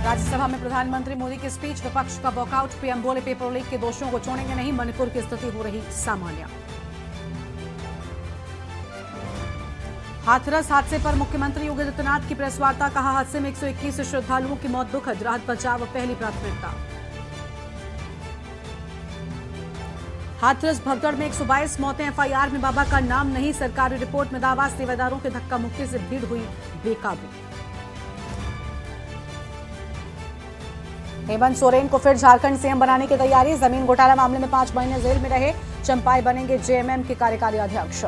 राज्यसभा में प्रधानमंत्री मोदी की स्पीच, विपक्ष का वॉकआउट। पीएम बोले पेपर लीक के दोषियों को छोड़ेंगे नहीं, मणिपुर की स्थिति हो रही सामान्य। हाथरस हादसे पर मुख्यमंत्री योगी आदित्यनाथ की प्रेस वार्ता, कहा हादसे में 121 श्रद्धालुओं की मौत दुखद, राहत बचाव पहली प्राथमिकता। हाथरस भगदड़ में 122 मौतें, एफआईआर में बाबा का नाम नहीं, सरकारी रिपोर्ट में दावा, सेवादारों के धक्का मुक्की से भीड़ हुई बेकाबू। हेमंत सोरेन को फिर झारखंड सीएम बनाने की तैयारी, जमीन घोटाला मामले में 5 महीने जेल में रहे चंपाई बनेंगे जेएमएम के कार्यकारी अध्यक्ष।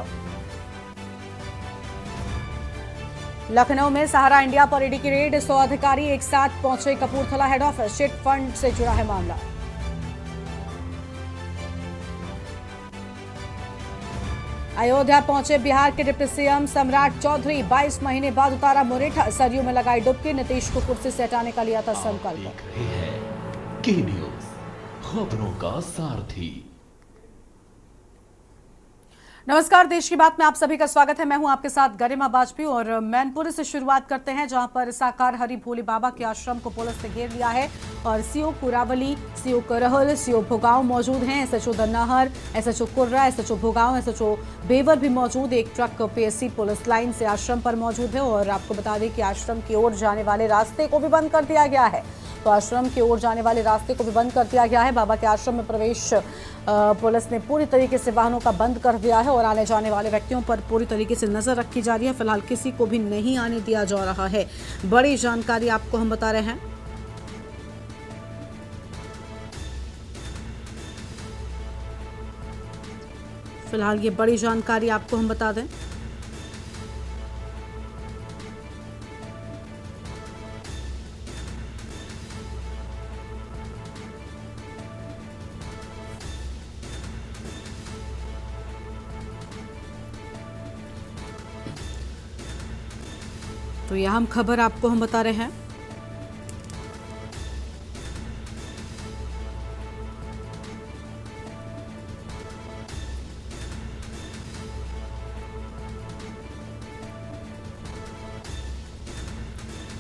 लखनऊ में सहारा इंडिया पर ईडी की रेड, 100 अधिकारी एक साथ पहुंचे Kapurthala head office, chit fund से जुड़ा है मामला। अयोध्या पहुंचे बिहार के डिप्टी सीएम सम्राट चौधरी, 22 महीने बाद उतारा मुरेठा, सरयू में लगाई डुबकी, नीतीश को कुर्सी से हटाने का लिया था संकल्प। की न्यूज़, खबरों का सारथी। नमस्कार, देश की बात में आप सभी का स्वागत है। मैं हूं आपके साथ गरिमा वाजपेयी और मैनपुरी से शुरुआत करते हैं, जहां पर साकार हरि भोले बाबा के आश्रम को पुलिस ने घेर लिया है और CO Kurawali, CO Karhal, CO Bhogaon मौजूद हैं, एसएचओ दन्नाहर, एसएचओ कुर्रा, एसएचओ भोगांव, एसएचओ बेवर भी मौजूद। एक ट्रक पीएससी पुलिस लाइन से आश्रम पर मौजूद है और आपको बता दें कि आश्रम की ओर जाने वाले रास्ते को भी बंद कर दिया गया है। तो आश्रम की ओर जाने वाले रास्ते को भी बंद कर दिया गया है। बाबा के आश्रम में प्रवेश पुलिस ने पूरी तरीके से वाहनों का बंद कर दिया है और आने जाने वाले व्यक्तियों पर पूरी तरीके से नजर रखी जा रही है। फिलहाल किसी को भी नहीं आने दिया जा रहा है। बड़ी जानकारी आपको हम बता रहे हैं। फिलहाल ये बड़ी जानकारी आपको हम बता दें। तो यह हम खबर आपको हम बता रहे हैं।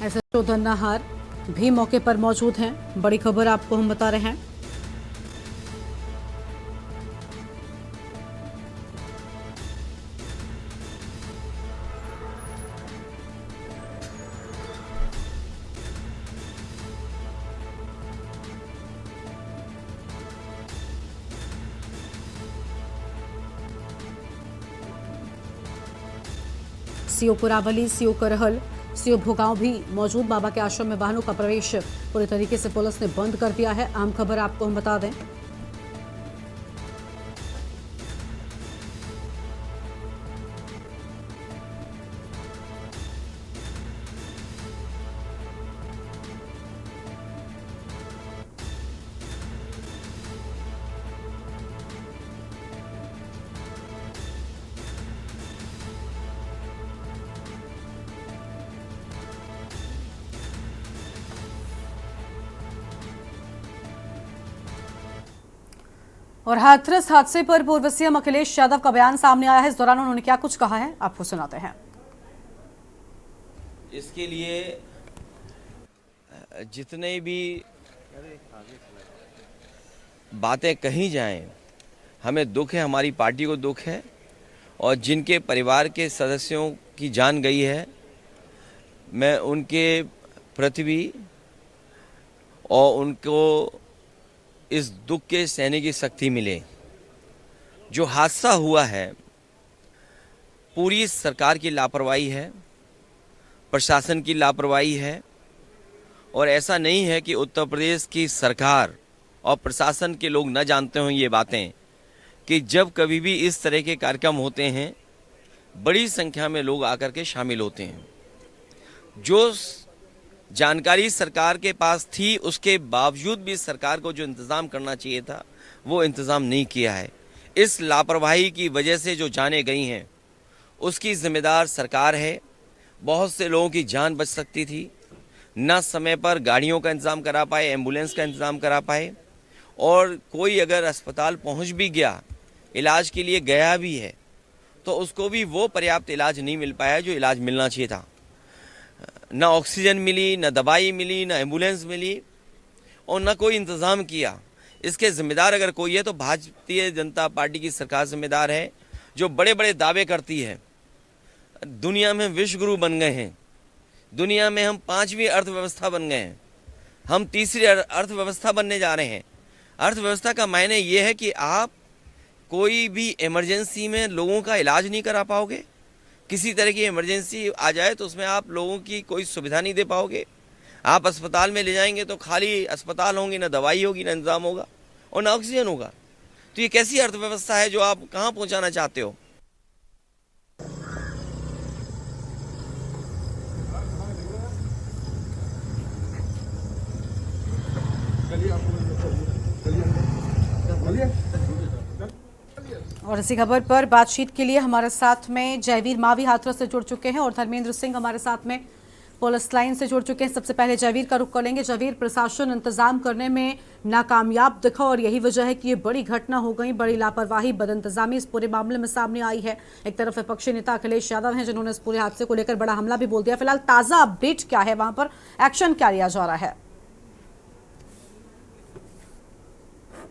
एसएचओ दन्नाहर भी मौके पर मौजूद हैं। बड़ी खबर आपको हम बता रहे हैं। CO Kurawali, CO Karhal, CO Bhogaon भी मौजूद। बाबा के आश्रम में वाहनों का प्रवेश पूरी तरीके से पुलिस ने बंद कर दिया है। आम खबर आपको हम बता दें। और हाथरस हादसे पर पूर्व सीएम अखिलेश यादव का बयान सामने आया है। इस दौरान उन्होंने क्या कुछ कहा है, आपको सुनाते हैं। इसके लिए जितने भी बातें कही जाएं, हमें दुख है, हमारी पार्टी को दुख है और जिनके परिवार के सदस्यों की जान गई है, मैं उनके प्रति भी और उनको इस दुख के सहने की शक्ति मिले। जो हादसा हुआ है, पूरी सरकार की लापरवाही है, प्रशासन की लापरवाही है और ऐसा नहीं है कि उत्तर प्रदेश की सरकार और प्रशासन के लोग न जानते हों ये बातें कि जब कभी भी इस तरह के कार्यक्रम होते हैं, बड़ी संख्या में लोग आकर के शामिल होते हैं। जो जानकारी सरकार के पास थी, उसके बावजूद भी सरकार को जो इंतज़ाम करना चाहिए था, वो इंतज़ाम नहीं किया है। इस लापरवाही की वजह से जो जानें गई हैं, उसकी जिम्मेदार सरकार है। बहुत से लोगों की जान बच सकती थी, न समय पर गाड़ियों का इंतज़ाम करा पाए, एम्बुलेंस का इंतज़ाम करा पाए, और कोई अगर अस्पताल पहुंच भी गया, इलाज के लिए गया भी है, तो उसको भी वो पर्याप्त इलाज नहीं मिल पाया जो इलाज मिलना चाहिए था। ना ऑक्सीजन मिली, ना दवाई मिली, ना एम्बुलेंस मिली और ना कोई इंतज़ाम किया। इसके जिम्मेदार अगर कोई है तो भारतीय जनता पार्टी की सरकार जिम्मेदार है, जो बड़े बड़े दावे करती है। दुनिया में विश्व गुरु बन गए हैं, दुनिया में हम 5वीं अर्थव्यवस्था बन गए हैं, हम तीसरी अर्थव्यवस्था बनने जा रहे हैं। अर्थव्यवस्था का मायने ये है कि आप कोई भी इमरजेंसी में लोगों का इलाज नहीं करा पाओगे। किसी तरह की इमरजेंसी आ जाए तो उसमें आप लोगों की कोई सुविधा नहीं दे पाओगे। आप अस्पताल में ले जाएंगे तो खाली अस्पताल होंगे, ना दवाई होगी, ना इंतजाम होगा और ना ऑक्सीजन होगा। तो ये कैसी अर्थव्यवस्था है जो आप कहाँ पहुँचाना चाहते हो? और इसी खबर पर बातचीत के लिए हमारे साथ में जयवीर मावी हाथरस से जुड़ चुके हैं और धर्मेंद्र सिंह हमारे साथ में पुलिस लाइन से जुड़ चुके हैं। सबसे पहले जयवीर का रुख करेंगे। जयवीर, प्रशासन इंतजाम करने में नाकामयाब दिखा और यही वजह है कि ये बड़ी घटना हो गई, बड़ी लापरवाही, बदइंतजामी इस पूरे मामले में सामने आई है। एक तरफ विपक्षी नेता अखिलेश यादव हैं जिन्होंने इस पूरे हादसे को लेकर बड़ा हमला भी बोल दिया। फिलहाल ताजा अपडेट क्या है, वहां पर एक्शन क्या लिया जा रहा है?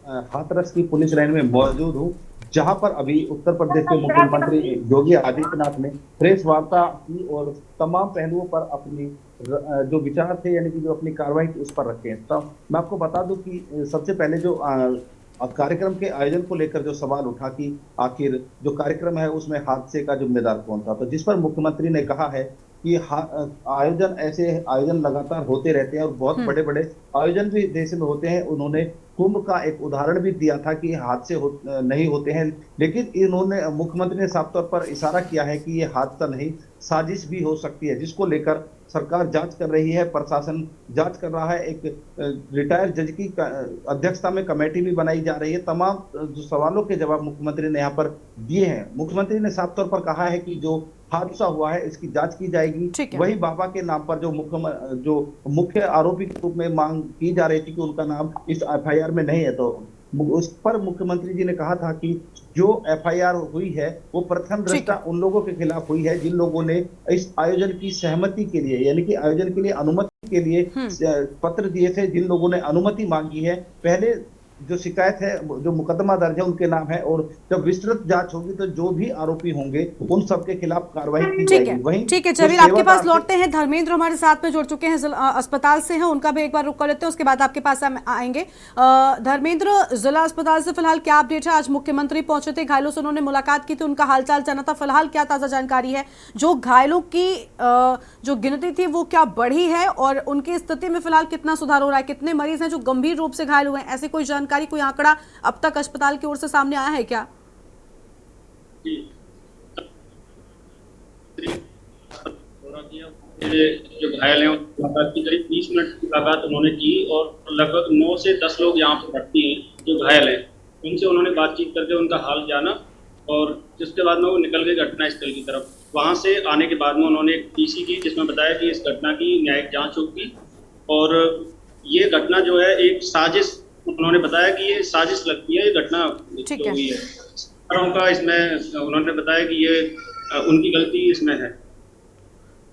हाथरस की पुलिस लाइन में मौजूद हूँ, जहां पर अभी उत्तर प्रदेश के मुख्यमंत्री योगी आदित्यनाथ ने प्रेस वार्ता की और तमाम पहलुओं पर अपनी जो विचार थे, यानी कि जो अपनी कार्रवाई थी उस पर रखे हैं। तो मैं आपको बता दूं कि सबसे पहले जो कार्यक्रम के आयोजन को लेकर जो सवाल उठा कि आखिर जो कार्यक्रम है उसमें हादसे का जिम्मेदार कौन था, तो जिस पर मुख्यमंत्री ने कहा है कि आयोजन लगातार होते रहते हैं और बहुत बड़े बड़े आयोजन भी देश में होते हैं। उन्होंने कुंभ का एक उदाहरण भी दिया था कि हादसे नहीं होते हैं, लेकिन इन्होंने मुख्यमंत्री ने साफ तौर पर इशारा किया है कि ये हादसा नहीं, साजिश भी हो सकती है, जिसको लेकर सरकार जांच कर रही है, प्रशासन जांच कर रहा है। एक रिटायर्ड जज की अध्यक्षता में कमेटी भी बनाई जा रही है। तमाम जो सवालों के जवाब मुख्यमंत्री ने यहाँ पर दिए हैं। मुख्यमंत्री ने साफ तौर पर कहा है कि जो हादसा हुआ है इसकी जांच की जाएगी। वही बाबा के नाम पर जो मुख्य आरोपी के रूप में मांग की जा रही थी कि उनका नाम इस एफआईआर में नहीं है, तो उस पर मुख्यमंत्री जी ने कहा था कि जो एफआईआर हुई है वो प्रथम दृष्टा उन लोगों के खिलाफ हुई है जिन लोगों ने इस आयोजन की सहमति के लिए, यानी कि आयोजन के लिए अनुमति के लिए पत्र दिए थे, जिन लोगों ने अनुमति मांगी है। पहले जो शिकायत है, जो मुकदमा दर्ज है उनके नाम है, और जब विस्तृत जांच होगी तो जो भी आरोपी होंगे उन सबके खिलाफ कार्रवाई की जाएगी। वहीं ठीक है जयवीर, आपके पास लौटते हैं। धर्मेंद्र हमारे साथ में जुड़ चुके हैं, अस्पताल से हैं, उनका भी एक बार रुक कर लेते हैं, उसके बाद आपके पास आएंगे। धर्मेंद्र, जिला अस्पताल से फिलहाल क्या अपडेट है? आज मुख्यमंत्री पहुंचे थे, घायलों से उन्होंने मुलाकात की थी, उनका हालचाल जाना था। फिलहाल क्या ताजा जानकारी है? जो घायलों की जो गिनती थी वो क्या बढ़ी है और उनकी स्थिति में फिलहाल कितना सुधार हो रहा है? कितने मरीज हैं जो गंभीर रूप से घायल हुए हैं? ऐसी कोई जानकारी, कोई आंकड़ा अब तक अस्पताल की ओर से सामने आया है क्या? जो घायल हैं मुलाकात की, करीब 20 मिनट की मुलाकात उन्होंने की और लगभग 9 से 10 लोग यहाँ पर भर्ती हैं जो घायल हैं। उनसे उन्होंने बातचीत करके उनका हाल जाना और जिसके बाद में वो निकल गए घटनास्थल की तरफ। वहाँ से आने के बाद में उन्होंने एक पीसी की, जिसमें बताया कि इस घटना की न्यायिक जांच होगी और ये घटना जो है एक साजिश, उन्होंने बताया कि ये साजिश लगती है, ये घटना जो हुई है उनका, इसमें उन्होंने बताया कि ये उनकी गलती इसमें है।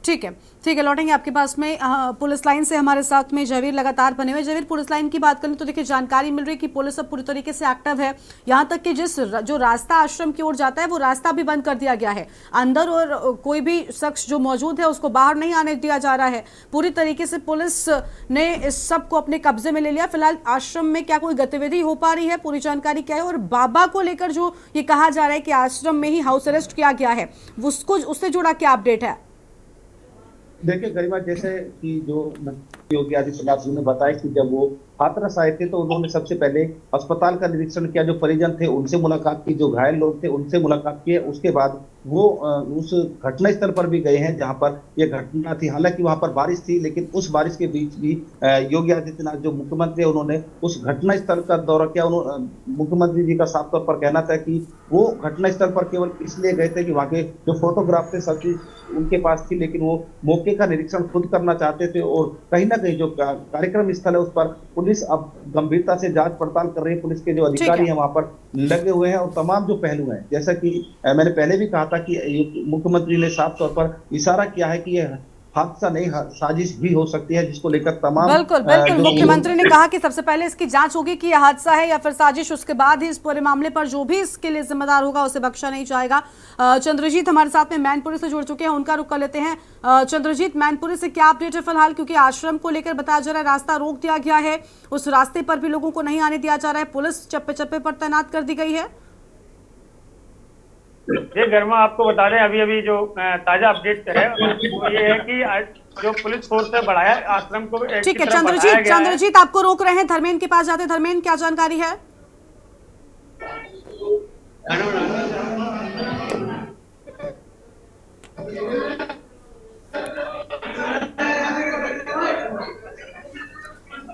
ठीक है, लौटेंगे आपके पास में। पुलिस लाइन से हमारे साथ में जयवीर लगातार बने हुए। जयवीर, पुलिस लाइन की बात करें तो देखिए जानकारी मिल रही है कि पुलिस अब पूरी तरीके से एक्टिव है। यहाँ तक कि जो रास्ता आश्रम की ओर जाता है वो रास्ता भी बंद कर दिया गया है। अंदर और कोई भी शख्स जो मौजूद है उसको बाहर नहीं आने दिया जा रहा है। पूरी तरीके से पुलिस ने इस सब को अपने कब्जे में ले लिया। फिलहाल आश्रम में क्या कोई गतिविधि हो पा रही है? पूरी जानकारी क्या है? और बाबा को लेकर जो ये कहा जा रहा है कि आश्रम में ही हाउस अरेस्ट किया गया है, उससे जुड़ा क्या अपडेट है? देखिए गरिमा, जैसे कि जो योगी आदित्यनाथ जी ने बताया कि जब वो हाथरस आए थे तो उन्होंने सबसे पहले अस्पताल का निरीक्षण किया, जो परिजन थे उनसे मुलाकात की, जो घायल लोग थे उनसे मुलाकात की। उसके बाद वो उस घटना स्थल पर भी गए हैं जहां पर यह घटना थी। हालांकि वहां पर बारिश थी, लेकिन उस बारिश के बीच भी योगी आदित्यनाथ जो मुख्यमंत्री है उन्होंने उस घटना स्थल का दौरा किया। मुख्यमंत्री जी का साफ तौर पर कहना था कि वो घटना स्थल पर केवल इसलिए गए थे कि वहां के जो फोटोग्राफ थे सब चीज उनके पास थी, लेकिन वो मौके का निरीक्षण खुद करना चाहते थे। और कहीं ना कहीं जो कार्यक्रम स्थल है उस पर पुलिस अब गंभीरता से जांच पड़ताल कर रही है। पुलिस के जो अधिकारी हैं वहां पर लगे हुए हैं और तमाम जो पहलू हैं, जैसा कि मैंने पहले भी कहा था कि मुख्यमंत्री ने साफ तौर पर इशारा किया है कि यह हादसा नहीं, साजिश भी हो सकती है, जिसको लेकर तमाम बिल्कुल बिल्कुल, जो मुख्यमंत्री ने कहा कि सबसे पहले इसकी जांच होगी कि यह हादसा है या फिर साजिश, उसके बाद ही इस पूरे मामले पर जो भी इसके लिए जिम्मेदार होगा उसे बख्शा नहीं जाएगा। चंद्रजीत हमारे साथ में मैनपुरी से जुड़ चुके हैं, उनका रुख कर लेते हैं। चंद्रजीत, मैनपुरी से क्या अपडेट है फिलहाल, क्योंकि आश्रम को लेकर बताया जा रहा है रास्ता रोक दिया गया है, उस रास्ते पर भी लोगों को नहीं आने दिया जा रहा है, पुलिस चप्पे चप्पे पर तैनात कर दी गई है। ये गर्मा आपको बता दें, अभी अभी जो ताजा अपडेट है वो ये है कि आज जो पुलिस फोर्स है बढ़ाया आश्रम को ठीक है चंद्रजीत आपको रोक रहे हैं, धर्मेंद्र के पास जाते हैं। धर्मेंद्र, क्या जानकारी है?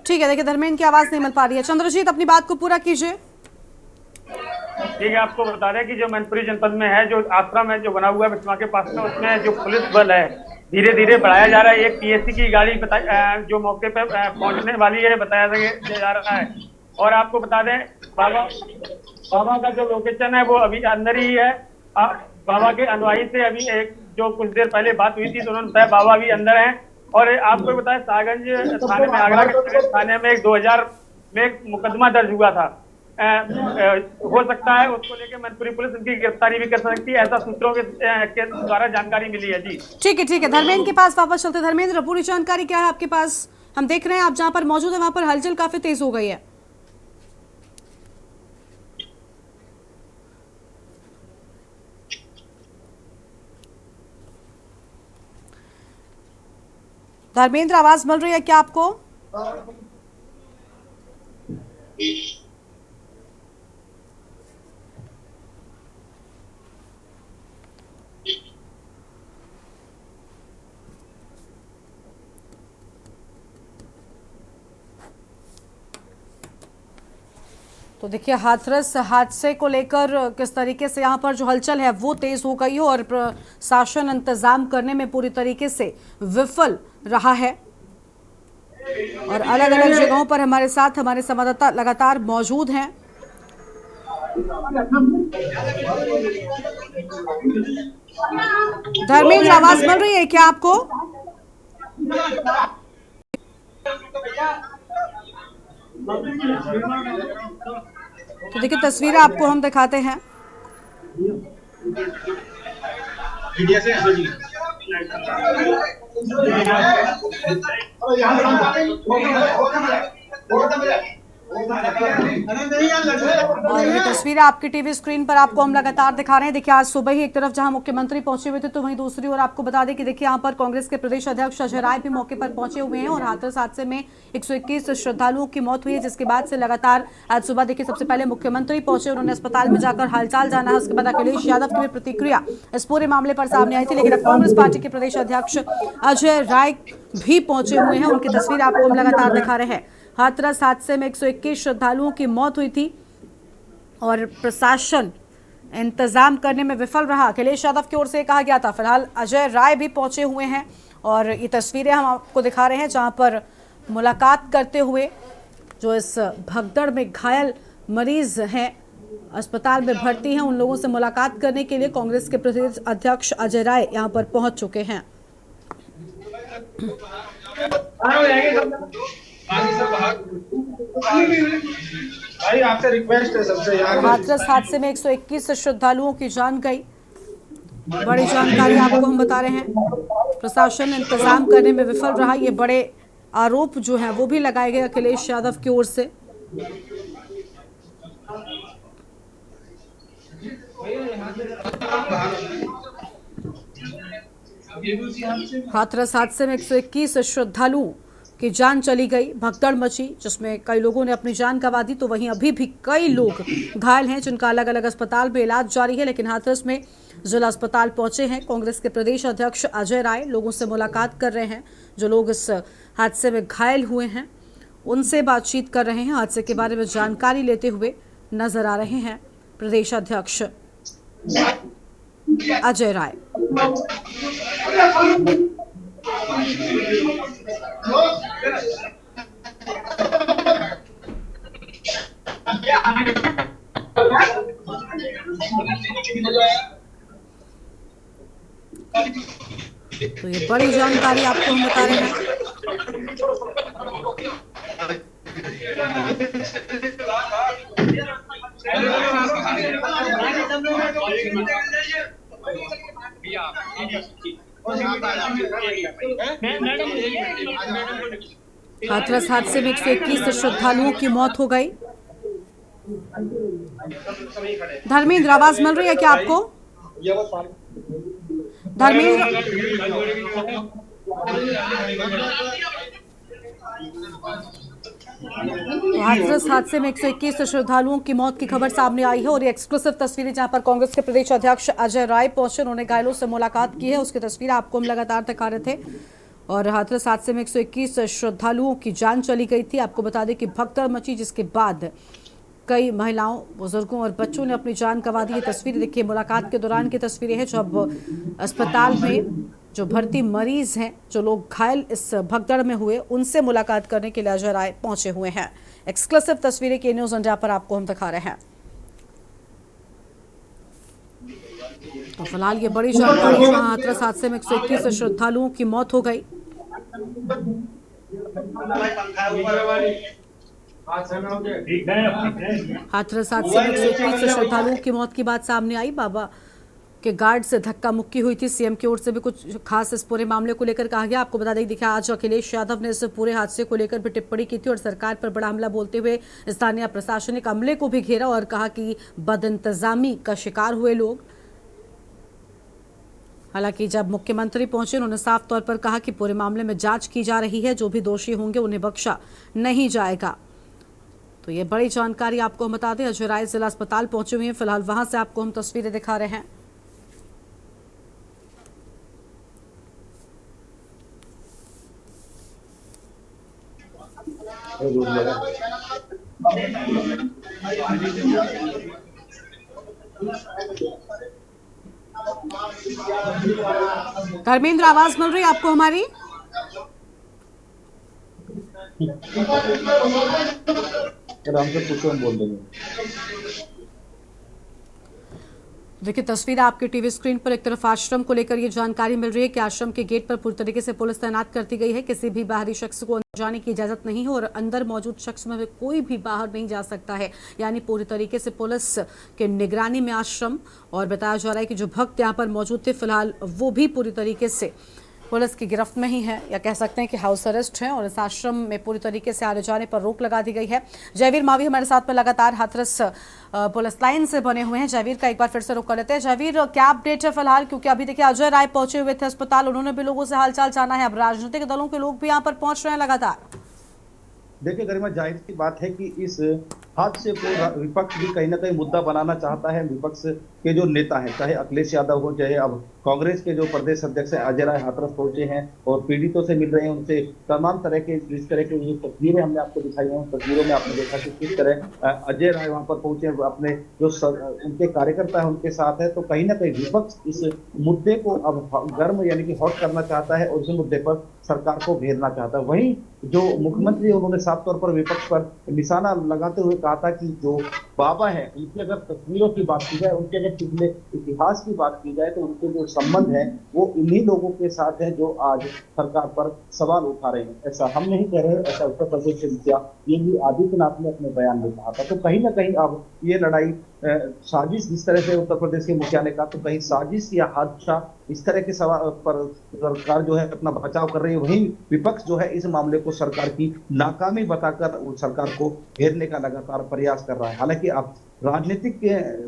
ठीक है, देखिए धर्मेंद्र की आवाज नहीं मिल पा रही है। चंद्रजीत अपनी बात को पूरा कीजिए। ठीक है, आपको बता दें कि जो मैनपुरी जनपद में है जो आश्रम है जो बना हुआ है बिस्वा के पास में, उसमें जो पुलिस बल है धीरे धीरे बढ़ाया जा रहा है। एक पीएससी की गाड़ी जो मौके पर पहुंचने वाली है बताया जा रहा है। और आपको बता दें बाबा का जो लोकेशन है वो अभी अंदर ही है। बाबा के अनुयायी से अभी एक जो कुछ देर पहले बात हुई थी तो उन्होंने बताया बाबा भी अंदर हैं। और आपको बताया साहगंज थाने में, आगरा के थाने में 2000 में एक मुकदमा दर्ज हुआ था। हो सकता है उसको लेकर मैनपुरी पुलिस उनकी गिरफ्तारी भी कर सकती है, ऐसा सूत्रों के द्वारा जानकारी मिली है। जी ठीक है, धर्मेंद्र के पास वापस चलते। धर्मेंद्र, पूरी जानकारी क्या है आपके पास? हम देख रहे हैं आप जहां पर मौजूद है वहां पर हलचल काफी तेज हो गई है। धर्मेंद्र, आवाज मिल रही है क्या आपको? तो देखिए हाथरस हादसे को लेकर किस तरीके से यहाँ पर जो हलचल है वो तेज हो गई है और प्रशासन इंतजाम करने में पूरी तरीके से विफल रहा है। और अलग अलग जगहों पर हमारे साथ हमारे संवाददाता लगातार मौजूद हैं। धर्मेंद्र, आवाज मिल रही है क्या आपको? तो देखिए तस्वीरें आपको हम दिखाते हैं। और ये तस्वीरें आपकी टीवी स्क्रीन पर आपको हम लगातार दिखा रहे हैं। देखिए आज सुबह ही एक तरफ जहां मुख्यमंत्री पहुंचे हुए थे तो वहीं दूसरी ओर आपको बता दें कि देखिए यहां पर कांग्रेस के प्रदेश अध्यक्ष अजय राय भी मौके पर पहुंचे हुए हैं। और हाथरस हादसे में 121 श्रद्धालुओं की मौत हुई है, जिसके बाद से लगातार आज सुबह देखिए सबसे पहले मुख्यमंत्री पहुंचे, उन्होंने अस्पताल में जाकर हालचाल जाना है। उसके बाद अखिलेश यादव की भी प्रतिक्रिया इस पूरे मामले पर सामने आई थी। लेकिन अब कांग्रेस पार्टी के प्रदेश अध्यक्ष अजय राय भी पहुंचे हुए हैं, उनकी तस्वीर आपको हम लगातार दिखा रहे हैं। हाथरस हादसे में 121 श्रद्धालुओं की मौत हुई थी और प्रशासन इंतजाम करने में विफल रहा, अखिलेश यादव की ओर से कहा गया था। फिलहाल अजय राय भी पहुंचे हुए हैं और ये तस्वीरें हम आपको दिखा रहे हैं जहां पर मुलाकात करते हुए जो इस भगदड़ में घायल मरीज हैं, अस्पताल में भर्ती हैं, उन लोगों से मुलाकात करने के लिए कांग्रेस के प्रदेश अध्यक्ष अजय राय यहां पर पहुंच चुके हैं। भाई आपसे रिक्वेस्ट है सबसे यार। हाथरस हादसे में 121 श्रद्धालुओं की जान गई। बड़ी जानकारी आपको हम बता रहे हैं। प्रशासन इंतजाम करने में विफल रहा, ये बड़े आरोप जो हैं वो भी लगाए गए अखिलेश यादव की ओर से। हाथरस हादसे में 121 श्रद्धालुओं की जान चली गई, भगदड़ मची जिसमें कई लोगों ने अपनी जान गंवा दी। तो वहीं अभी भी कई लोग घायल हैं जिनका अलग अलग अस्पताल में इलाज जारी है। लेकिन हाथरस में जिला अस्पताल पहुंचे हैं कांग्रेस के प्रदेश अध्यक्ष अजय राय, लोगों से मुलाकात कर रहे हैं। जो लोग इस हादसे में घायल हुए हैं उनसे बातचीत कर रहे हैं, हादसे के बारे में जानकारी लेते हुए नजर आ रहे हैं प्रदेश अध्यक्ष अजय राय। तो ये बड़ी जानकारी आपको हम बता रहे हैं। हाथरस हादसे में 121 श्रद्धालुओं की मौत हो गई। धर्मेंद्र, आवाज मिल रही है क्या आपको? धर्मेंद्र, तो हाथरस हादसे में 121 श्रद्धालुओं की मौत की खबर सामने आई है और ये एक्सक्लूसिव तस्वीरें जहां पर कांग्रेस के प्रदेश अध्यक्ष अजय राय पहुंचे, उन्होंने घायलों से मुलाकात की है, उसकी तस्वीरें आपको हम लगातार दिखा रहे थे। और हाथरस हादसे में 121 श्रद्धालुओं की जान चली गई थी। आपको बता दें कि भगदड़ मची, जिसके बाद कई महिलाओं, बुजुर्गों और बच्चों ने अपनी जान गंवा दी। ये तस्वीरें देखिए मुलाकात के दौरान की तस्वीरें हैं, जब अस्पताल में जो भर्ती मरीज हैं, जो लोग घायल इस भगदड़ में हुए, उनसे मुलाकात करने के लिए अजय राय पहुंचे हुए हैं। एक्सक्लूसिव तस्वीरें के न्यूज इंडिया पर आपको हम दिखा रहे हैं। तो फिलहाल ये बड़ी जानकारी, जहां हाथरस हादसे में 121 श्रद्धालुओं की मौत हो गई। हाथरस हादसे में 121 श्रद्धालुओं की मौत की बात सामने आई। बाबा के गार्ड से धक्का मुक्की हुई थी। सीएम की ओर से भी कुछ खास इस पूरे मामले को लेकर कहा गया। आपको बता दें, देखिए आज अखिलेश यादव ने इस पूरे हादसे को लेकर भी टिप्पणी की थी और सरकार पर बड़ा हमला बोलते हुए स्थानीय प्रशासनिक अमले को भी घेरा और कहा कि बदइंतजामी का शिकार हुए लोग। हालांकि जब मुख्यमंत्री पहुंचे, उन्होंने साफ तौर पर कहा कि पूरे मामले में जांच की जा रही है, जो भी दोषी होंगे उन्हें बख्शा नहीं जाएगा। तो ये बड़ी जानकारी आपको हम बता दें, अजय राय जिला अस्पताल पहुंचे हुए हैं। फिलहाल वहां से आपको हम तस्वीरें दिखा रहे हैं। धर्मेंद्र, आवाज मिल रही है आपको हमारी? आराम से पूछो, हम बोल देंगे। देखिए तस्वीर आपके टीवी स्क्रीन पर। एक तरफ आश्रम को लेकर ये जानकारी मिल रही है कि आश्रम के गेट पर पूरी तरीके से पुलिस तैनात कर दी गई है। किसी भी बाहरी शख्स को अंदर जाने की इजाजत नहीं है और अंदर मौजूद शख्स में कोई भी बाहर नहीं जा सकता है। यानी पूरी तरीके से पुलिस के निगरानी में आश्रम, और बताया जा रहा है कि जो भक्त यहाँ पर मौजूद थे, फिलहाल वो भी पूरी तरीके से पुलिस की गिरफ्त में ही है, या कह सकते हैं कि हाउस अरेस्ट है। और इस आश्रम में पूरी तरीके से आने जाने पर रोक लगा दी गई है। जयवीर मावी हमारे साथ में लगातार हाथरस पुलिस लाइन से बने हुए हैं। जयवीर का एक बार फिर से रुक कर लेते हैं। जयवीर, क्या अपडेट है फिलहाल? क्योंकि अभी देखिए अजय राय पहुंचे हुए थे अस्पताल, उन्होंने भी लोगों से हालचाल जाना है। अब राजनीतिक दलों के लोग भी यहाँ पर पहुंच रहे हैं लगातार। देखिए गरिमा, जाहिर सी बात है कि इस हादसे को विपक्ष भी कहीं ना कहीं मुद्दा बनाना चाहता है। विपक्ष के जो नेता हैं, चाहे अखिलेश यादव हो, चाहे अब कांग्रेस के जो प्रदेश अध्यक्ष हैं अजय राय, हाथरस पहुंचे हैं और पीड़ितों से मिल रहे हैं। उनसे तमाम तरह के जिस तरह की ये तस्वीरें हमने आपको दिखाई हैं, तस्वीरों में आपने देखा कि किस तरह अजय राय वहां पर पहुंचे, अपने जो उनके कार्यकर्ता है उनके साथ है। तो कहीं ना कहीं विपक्ष इस मुद्दे को अब गर्म यानी कि हॉट करना चाहता है और इस मुद्दे पर सरकार को घेरना चाहता है। वहीं जो मुख्यमंत्री, उन्होंने साफ तौर पर विपक्ष पर निशाना लगाते हुए कहा था कि जो बाबा है, उनकी अगर तस्वीरों की बात की जाए, उनके अगर पिछले इतिहास की बात की जाए, तो उनके जो संबंध है वो इन्हीं लोगों के साथ है जो आज सरकार पर सवाल उठा रहे हैं। ऐसा हम नहीं कह रहे, ऐसा उत्तर प्रदेश के मुखिया योगी आदित्यनाथ ने अपने बयान में कहा था। तो कहीं ना कहीं अब ये लड़ाई साजिश, जिस तरह से उत्तर प्रदेश के मुखिया ने कहा, तो कहीं साजिश या हादसा, इस तरह के सवाल पर सरकार जो है अपना बचाव कर रही है। वहीं विपक्ष जो है इस मामले को सरकार की नाकामी बताकर सरकार को घेरने का लगातार प्रयास कर रहा है। हालांकि अब राजनीतिक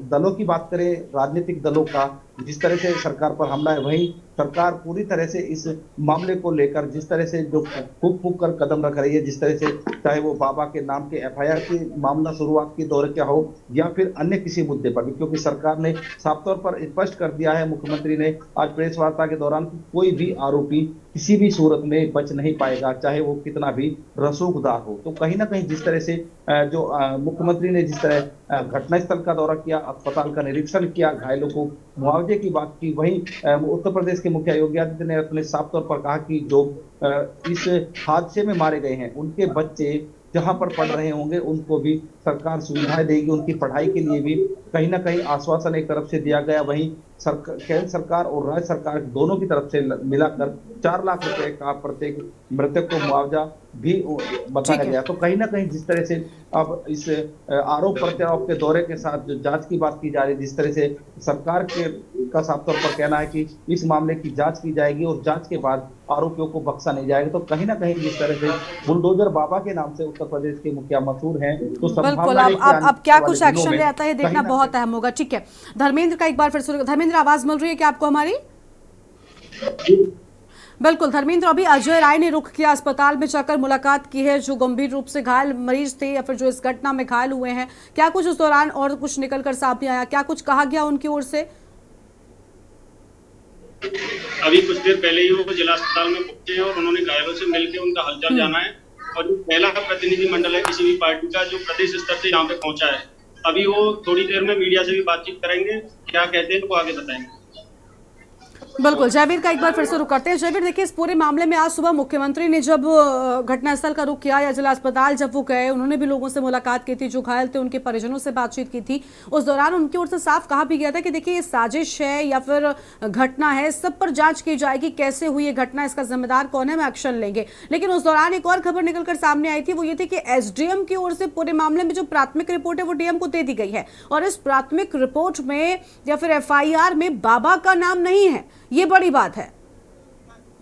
दलों की बात करें, राजनीतिक दलों का जिस तरह से सरकार पर हमला है, वहीं सरकार पूरी तरह से इस मामले को लेकर जिस तरह से जो फूक फूक कर कदम रख रही है, जिस तरह से चाहे वो बाबा के नाम के एफआईआर की मामला शुरुआत के दौर क्या हो या फिर अन्य किसी मुद्दे पर भी, क्योंकि सरकार ने साफ तौर पर स्पष्ट कर दिया है, मुख्यमंत्री ने आज प्रेस वार्ता के दौरान, कोई भी आरोपी किसी भी सूरत में बच नहीं पाएगा, चाहे वो कितना भी रसूखदार हो। तो कहीं ना कहीं जिस तरह से जो मुख्यमंत्री ने जिस तरह घटनास्थल का दौरा किया, अस्पताल का निरीक्षण किया, घायलों को मुआवजे की बात की, वहीं उत्तर प्रदेश के मुखिया योगी आदित्यनाथ ने साफ तौर पर कहा कि जो इस हादसे में मारे गए हैं उनके बच्चे जहां पर पढ़ रहे होंगे उनको भी सरकार सुविधाएं देगी। उनकी पढ़ाई के लिए भी कहीं ना कहीं आश्वासन एक तरफ से दिया गया, वहीं केंद्र सरकार और राज्य सरकार दोनों की तरफ से मिलाकर 4 लाख रुपए का प्रत्येक मृतक को मुआवजा भी बताया गया। तो कहीं ना कहीं जिस तरह से अब इस आरोप प्रत्यारोप के दौरे के साथ जो जांच की बात की जा रही है, जिस तरह से सरकार का साफ तौर पर कहना है कि इस मामले की जांच की जाएगी और जांच के बाद आरोपियों को बख्शा नहीं जाएगा, तो कहीं ना कहीं जिस तरह से बुलडोजर बाबा के नाम से उत्तर प्रदेश के मुखिया मशहूर हैं, तो बिल्कुल अब क्या कुछ एक्शन ले आता है देखना बहुत अहम होगा। ठीक है, धर्मेंद्र का एक बार फिर से, धर्मेंद्र आवाज मिल रही है क्या आपको हमारी? बिल्कुल धर्मेंद्र, अभी अजय राय ने रुख किया अस्पताल में जाकर मुलाकात की है जो गंभीर रूप से घायल मरीज थे या फिर जो इस घटना में घायल हुए हैं, क्या कुछ उस दौरान और कुछ निकलकर सामने आया, क्या कुछ कहा गया उनकी ओर से? अभी कुछ देर पहले ही वो जिला अस्पताल में पहुंचे हैं और उन्होंने घायलों से मिलकर उनका हालचाल जाना है। और जो पहला प्रतिनिधिमंडल है किसी भी पार्टी का जो प्रदेश स्तर से यहाँ पे पहुंचा है, अभी वो थोड़ी देर में मीडिया से भी बातचीत करेंगे, क्या कहते हैं वो आगे बताएंगे। बिल्कुल, जयवीर का एक बार फिर से रुक करते हैं। जयवीर देखिए, इस पूरे मामले में आज सुबह मुख्यमंत्री ने जब घटनास्थल का रुख किया या जिला अस्पताल जब वो गए, उन्होंने भी लोगों से मुलाकात की थी, जो घायल थे उनके परिजनों से बातचीत की थी। उस दौरान उनकी ओर से साफ कहा भी गया था कि देखिए ये साजिश है या फिर घटना है, सब पर जांच की जाएगी, कैसे हुई ये घटना, इसका जिम्मेदार कौन है, हम एक्शन लेंगे। लेकिन उस दौरान एक और खबर निकलकर सामने आई थी, वो ये थी कि एसडीएम की ओर से पूरे मामले में जो प्राथमिक रिपोर्ट है वो डीएम को दे दी गई है और इस प्राथमिक रिपोर्ट में या फिर एफआईआर में बाबा का नाम नहीं है। ये बड़ी बात है।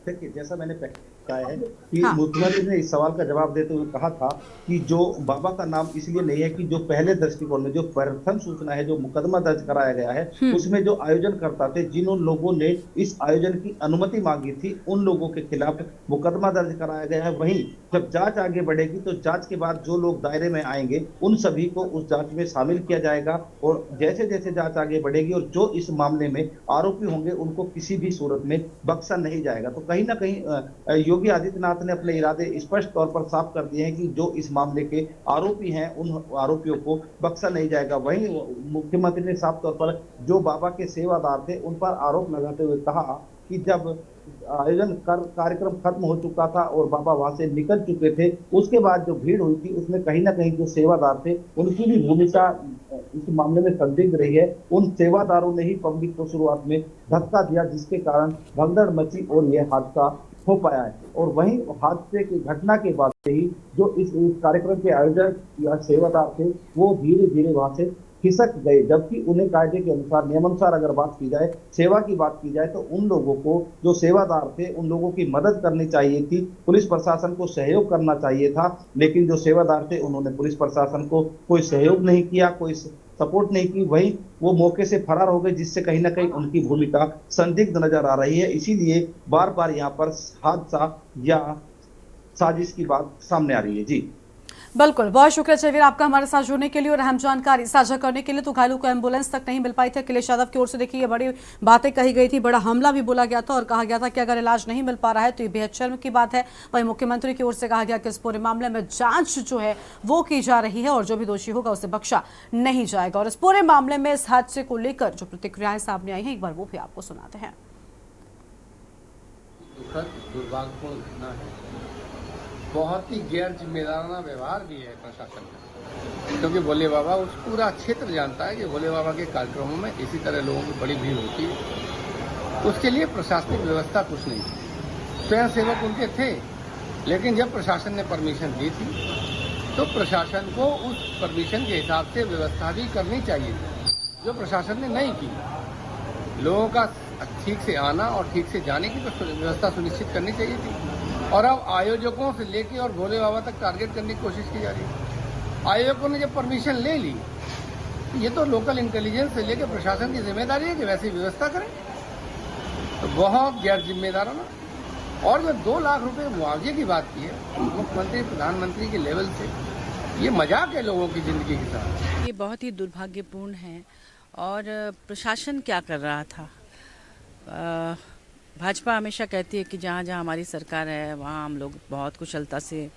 देखिए, जैसा मैंने कहा है कि मुख्यमंत्री ने इस सवाल का जवाब देते हुए कहा था कि जो बाबा का नाम इसलिए नहीं है कि जो पहले दृष्टिकोण में जो प्रथम सूचना है, जो मुकदमा दर्ज कराया गया है, उसमें जो आयोजन करता थे, जिन लोगों ने इस आयोजन की अनुमति मांगी थी, उन लोगों के खिलाफ मुकदमा दर्ज कराया गया है। वहीं जब जांच आगे बढ़ेगी तो जांच के बाद जो लोग दायरे में आएंगे उन सभी को उस जांच में शामिल किया जाएगा और जैसे जैसे जांच आगे बढ़ेगी और जो इस मामले में आरोपी होंगे उनको किसी भी सूरत में बख्शा नहीं जाएगा। तो कहीं ना कहीं योगी आदित्यनाथ ने अपने इरादे स्पष्ट तौर पर साफ कर दिए हैं कि जो इस मामले के आरोपी हैं उन आरोपियों को बख्शा नहीं जाएगा। वहीं मुख्यमंत्री ने साफ तौर पर जो बाबा के सेवादार थे उन पर आरोप लगाते हुए कहा कि जब आयोजन कार्यक्रम खत्म हो चुका था और बाबा वहां से निकल चुके थे, उसके बाद जो भीड़ हुई थी उसमें कहीं ना कहीं जो सेवादार थे उनकी भी भूमिका इस मामले में संदिग्ध रही है। उन सेवादारों ने ही पब्लिक को शुरुआत में धक्का दिया, जिसके कारण भगदड़ मची और यह हादसा हो पाया है। और वहीं हादसे की घटना के बाद से ही जो इस कार्यक्रम के आयोजक या सेवादार थे वो धीरे धीरे वहां से खिसक गए, जबकि उन्हें कायदे के अनुसार नियमानुसार अगर बात की जाए, सेवा की बात की जाए, तो उन लोगों को जो सेवादार थे उन लोगों की मदद करनी चाहिए थी, पुलिस प्रशासन को सहयोग करना चाहिए था। लेकिन जो सेवादार थे उन्होंने पुलिस प्रशासन को कोई सहयोग नहीं किया, कोई सपोर्ट नहीं की, वहीं वो मौके से फरार हो गए, जिससे कहीं ना कहीं उनकी भूमिका संदिग्ध नजर आ रही है। इसीलिए बार बार यहाँ पर हादसा या साजिश की बात सामने आ रही है। जी बिल्कुल, बहुत शुक्रिया जयवीर आपका हमारे साथ जुड़ने के लिए और अहम जानकारी साझा करने के लिए। तो घायलों को एम्बुलेंस तक नहीं मिल पाई थी। अखिलेश यादव की ओर से देखिए ये बड़ी बातें कही गई थी, बड़ा हमला भी बोला गया था और कहा गया था कि अगर इलाज नहीं मिल पा रहा है तो ये बेहद शर्म की बात है। वहीं मुख्यमंत्री की ओर से कहा गया कि इस पूरे मामले में जांच जो है वो की जा रही है और जो भी दोषी होगा उसे बख्शा नहीं जाएगा। और इस पूरे मामले में इस हादसे को लेकर जो प्रतिक्रियाएं सामने आई हैं, एक बार वो भी आपको सुनाते हैं। दुर्भाग्यपूर्ण घटना है, बहुत ही गैर जिम्मेदाराना व्यवहार भी है प्रशासन का, क्योंकि भोले बाबा उस पूरा क्षेत्र जानता है कि भोले बाबा के कार्यक्रमों में इसी तरह लोगों की बड़ी भीड़ होती है। उसके लिए प्रशासनिक व्यवस्था कुछ नहीं थी, स्वयं सेवक उनके थे, लेकिन जब प्रशासन ने परमिशन दी थी तो प्रशासन को उस परमिशन के हिसाब से व्यवस्था भी करनी चाहिए थी, जो प्रशासन ने नहीं की। लोगों का ठीक से आना और ठीक से जाने की व्यवस्था सुनिश्चित करनी चाहिए थी। और अब आयोजकों से लेके और भोले बाबा तक टारगेट करने की कोशिश की जा रही है। आयोजकों ने जब परमिशन ले ली, ये तो लोकल इंटेलिजेंस से लेकर प्रशासन की जिम्मेदारी है कि वैसी व्यवस्था करें। तो बहुत गैर जिम्मेदाराना। और जो 2 लाख रुपए मुआवजे की बात की है मुख्यमंत्री प्रधानमंत्री के लेवल से, ये मजाक है लोगों की जिंदगी के साथ। ये बहुत ही दुर्भाग्यपूर्ण है। और प्रशासन क्या कर रहा था? भाजपा हमेशा कहती है कि जहाँ जहाँ हमारी सरकार है वहाँ हम लोग बहुत कुशलता से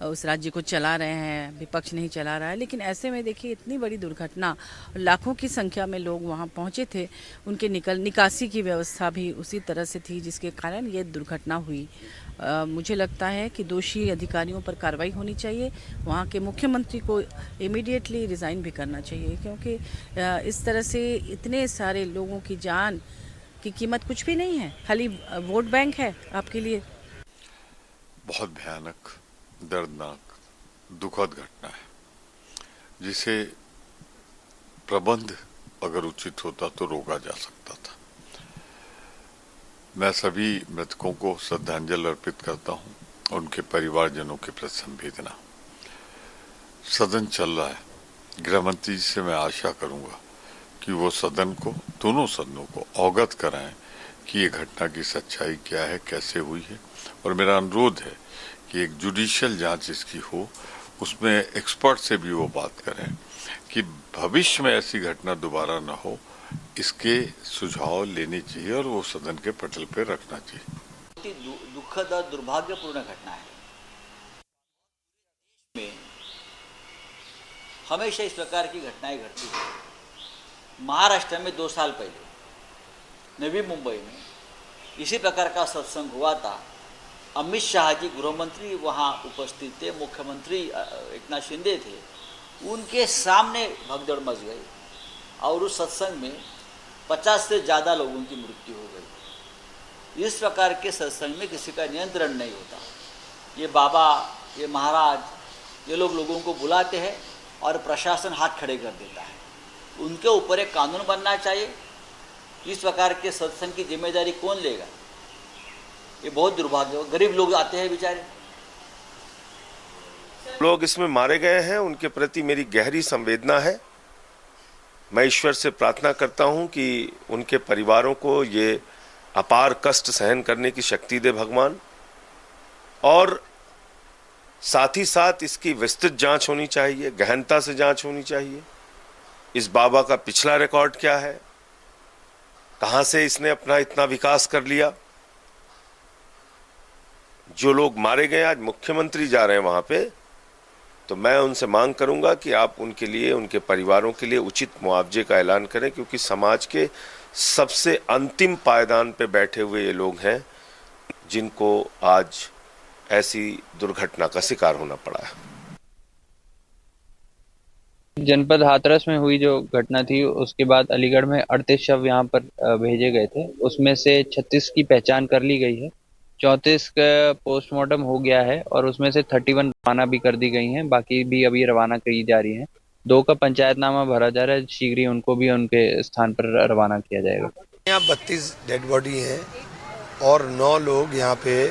उस राज्य को चला रहे हैं, विपक्ष नहीं चला रहा है। लेकिन ऐसे में देखिए इतनी बड़ी दुर्घटना, लाखों की संख्या में लोग वहाँ पहुँचे थे, उनके निकासी की व्यवस्था भी उसी तरह से थी जिसके कारण ये दुर्घटना हुई। मुझे लगता है कि दोषी अधिकारियों पर कार्रवाई होनी चाहिए। वहाँ के मुख्यमंत्री को इमीडिएटली रिज़ाइन भी करना चाहिए, क्योंकि इस तरह से इतने सारे लोगों की जान की कीमत कुछ भी नहीं है, खाली वोट बैंक है आपके लिए। बहुत भयानक, दर्दनाक, दुखद घटना है जिसे प्रबंध अगर उचित होता तो रोका जा सकता था। मैं सभी मृतकों को श्रद्धांजलि अर्पित करता हूं और उनके परिवारजनों के प्रति संवेदना। सदन चल रहा है, गृह मंत्री जी से मैं आशा करूंगा कि वो सदन को, दोनों सदनों को अवगत कराएं कि ये घटना की सच्चाई क्या है, कैसे हुई है। और मेरा अनुरोध है कि एक जुडिशियल जांच इसकी हो, उसमें एक्सपर्ट से भी वो बात करें कि भविष्य में ऐसी घटना दोबारा न हो, इसके सुझाव लेने चाहिए और वो सदन के पटल पर रखना चाहिए। दुखद और दुर्भाग्यपूर्ण घटना है। में हमेशा इस प्रकार की घटनाएं घटती है। महाराष्ट्र में 2 साल पहले नवी मुंबई में इसी प्रकार का सत्संग हुआ था। अमित शाह जी गृह मंत्री वहाँ उपस्थित थे, मुख्यमंत्री एकनाथ शिंदे थे, उनके सामने भगदड़ मच गई और उस सत्संग में 50 से ज़्यादा लोगों की मृत्यु हो गई। इस प्रकार के सत्संग में किसी का नियंत्रण नहीं होता। ये बाबा, ये महाराज, ये लोग लोगों को बुलाते हैं और प्रशासन हाथ खड़े कर देता है। उनके ऊपर एक कानून बनना चाहिए। इस प्रकार के सत्संग की जिम्मेदारी कौन लेगा? ये बहुत दुर्भाग्य। गरीब लोग आते हैं बेचारे। लोग इसमें मारे गए हैं, उनके प्रति मेरी गहरी संवेदना है। मैं ईश्वर से प्रार्थना करता हूं कि उनके परिवारों को ये अपार कष्ट सहन करने की शक्ति दे भगवान, और साथ ही साथ इसकी विस्तृत जांच होनी चाहिए, गहनता से जांच होनी चाहिए। इस बाबा का पिछला रिकॉर्ड क्या है, कहां से इसने अपना इतना विकास कर लिया। जो लोग मारे गए, आज मुख्यमंत्री जा रहे हैं वहां पे, तो मैं उनसे मांग करूंगा कि आप उनके लिए, उनके परिवारों के लिए उचित मुआवजे का ऐलान करें, क्योंकि समाज के सबसे अंतिम पायदान पे बैठे हुए ये लोग हैं जिनको आज ऐसी दुर्घटना का शिकार होना पड़ा है। जनपद हाथरस में हुई जो घटना थी, उसके बाद अलीगढ़ में 38 शव यहाँ पर भेजे गए थे। उसमें से 36 की पहचान कर ली गई है, 34 का पोस्टमार्टम हो गया है और उसमें से 31 रवाना भी कर दी गई हैं, बाकी भी अभी रवाना की जा रही हैं। 2 का पंचायतनामा भरा जा रहा है, शीघ्र ही उनको भी उनके स्थान पर रवाना किया जाएगा। यहाँ 32 डेड बॉडी हैं और 9 लोग यहाँ पे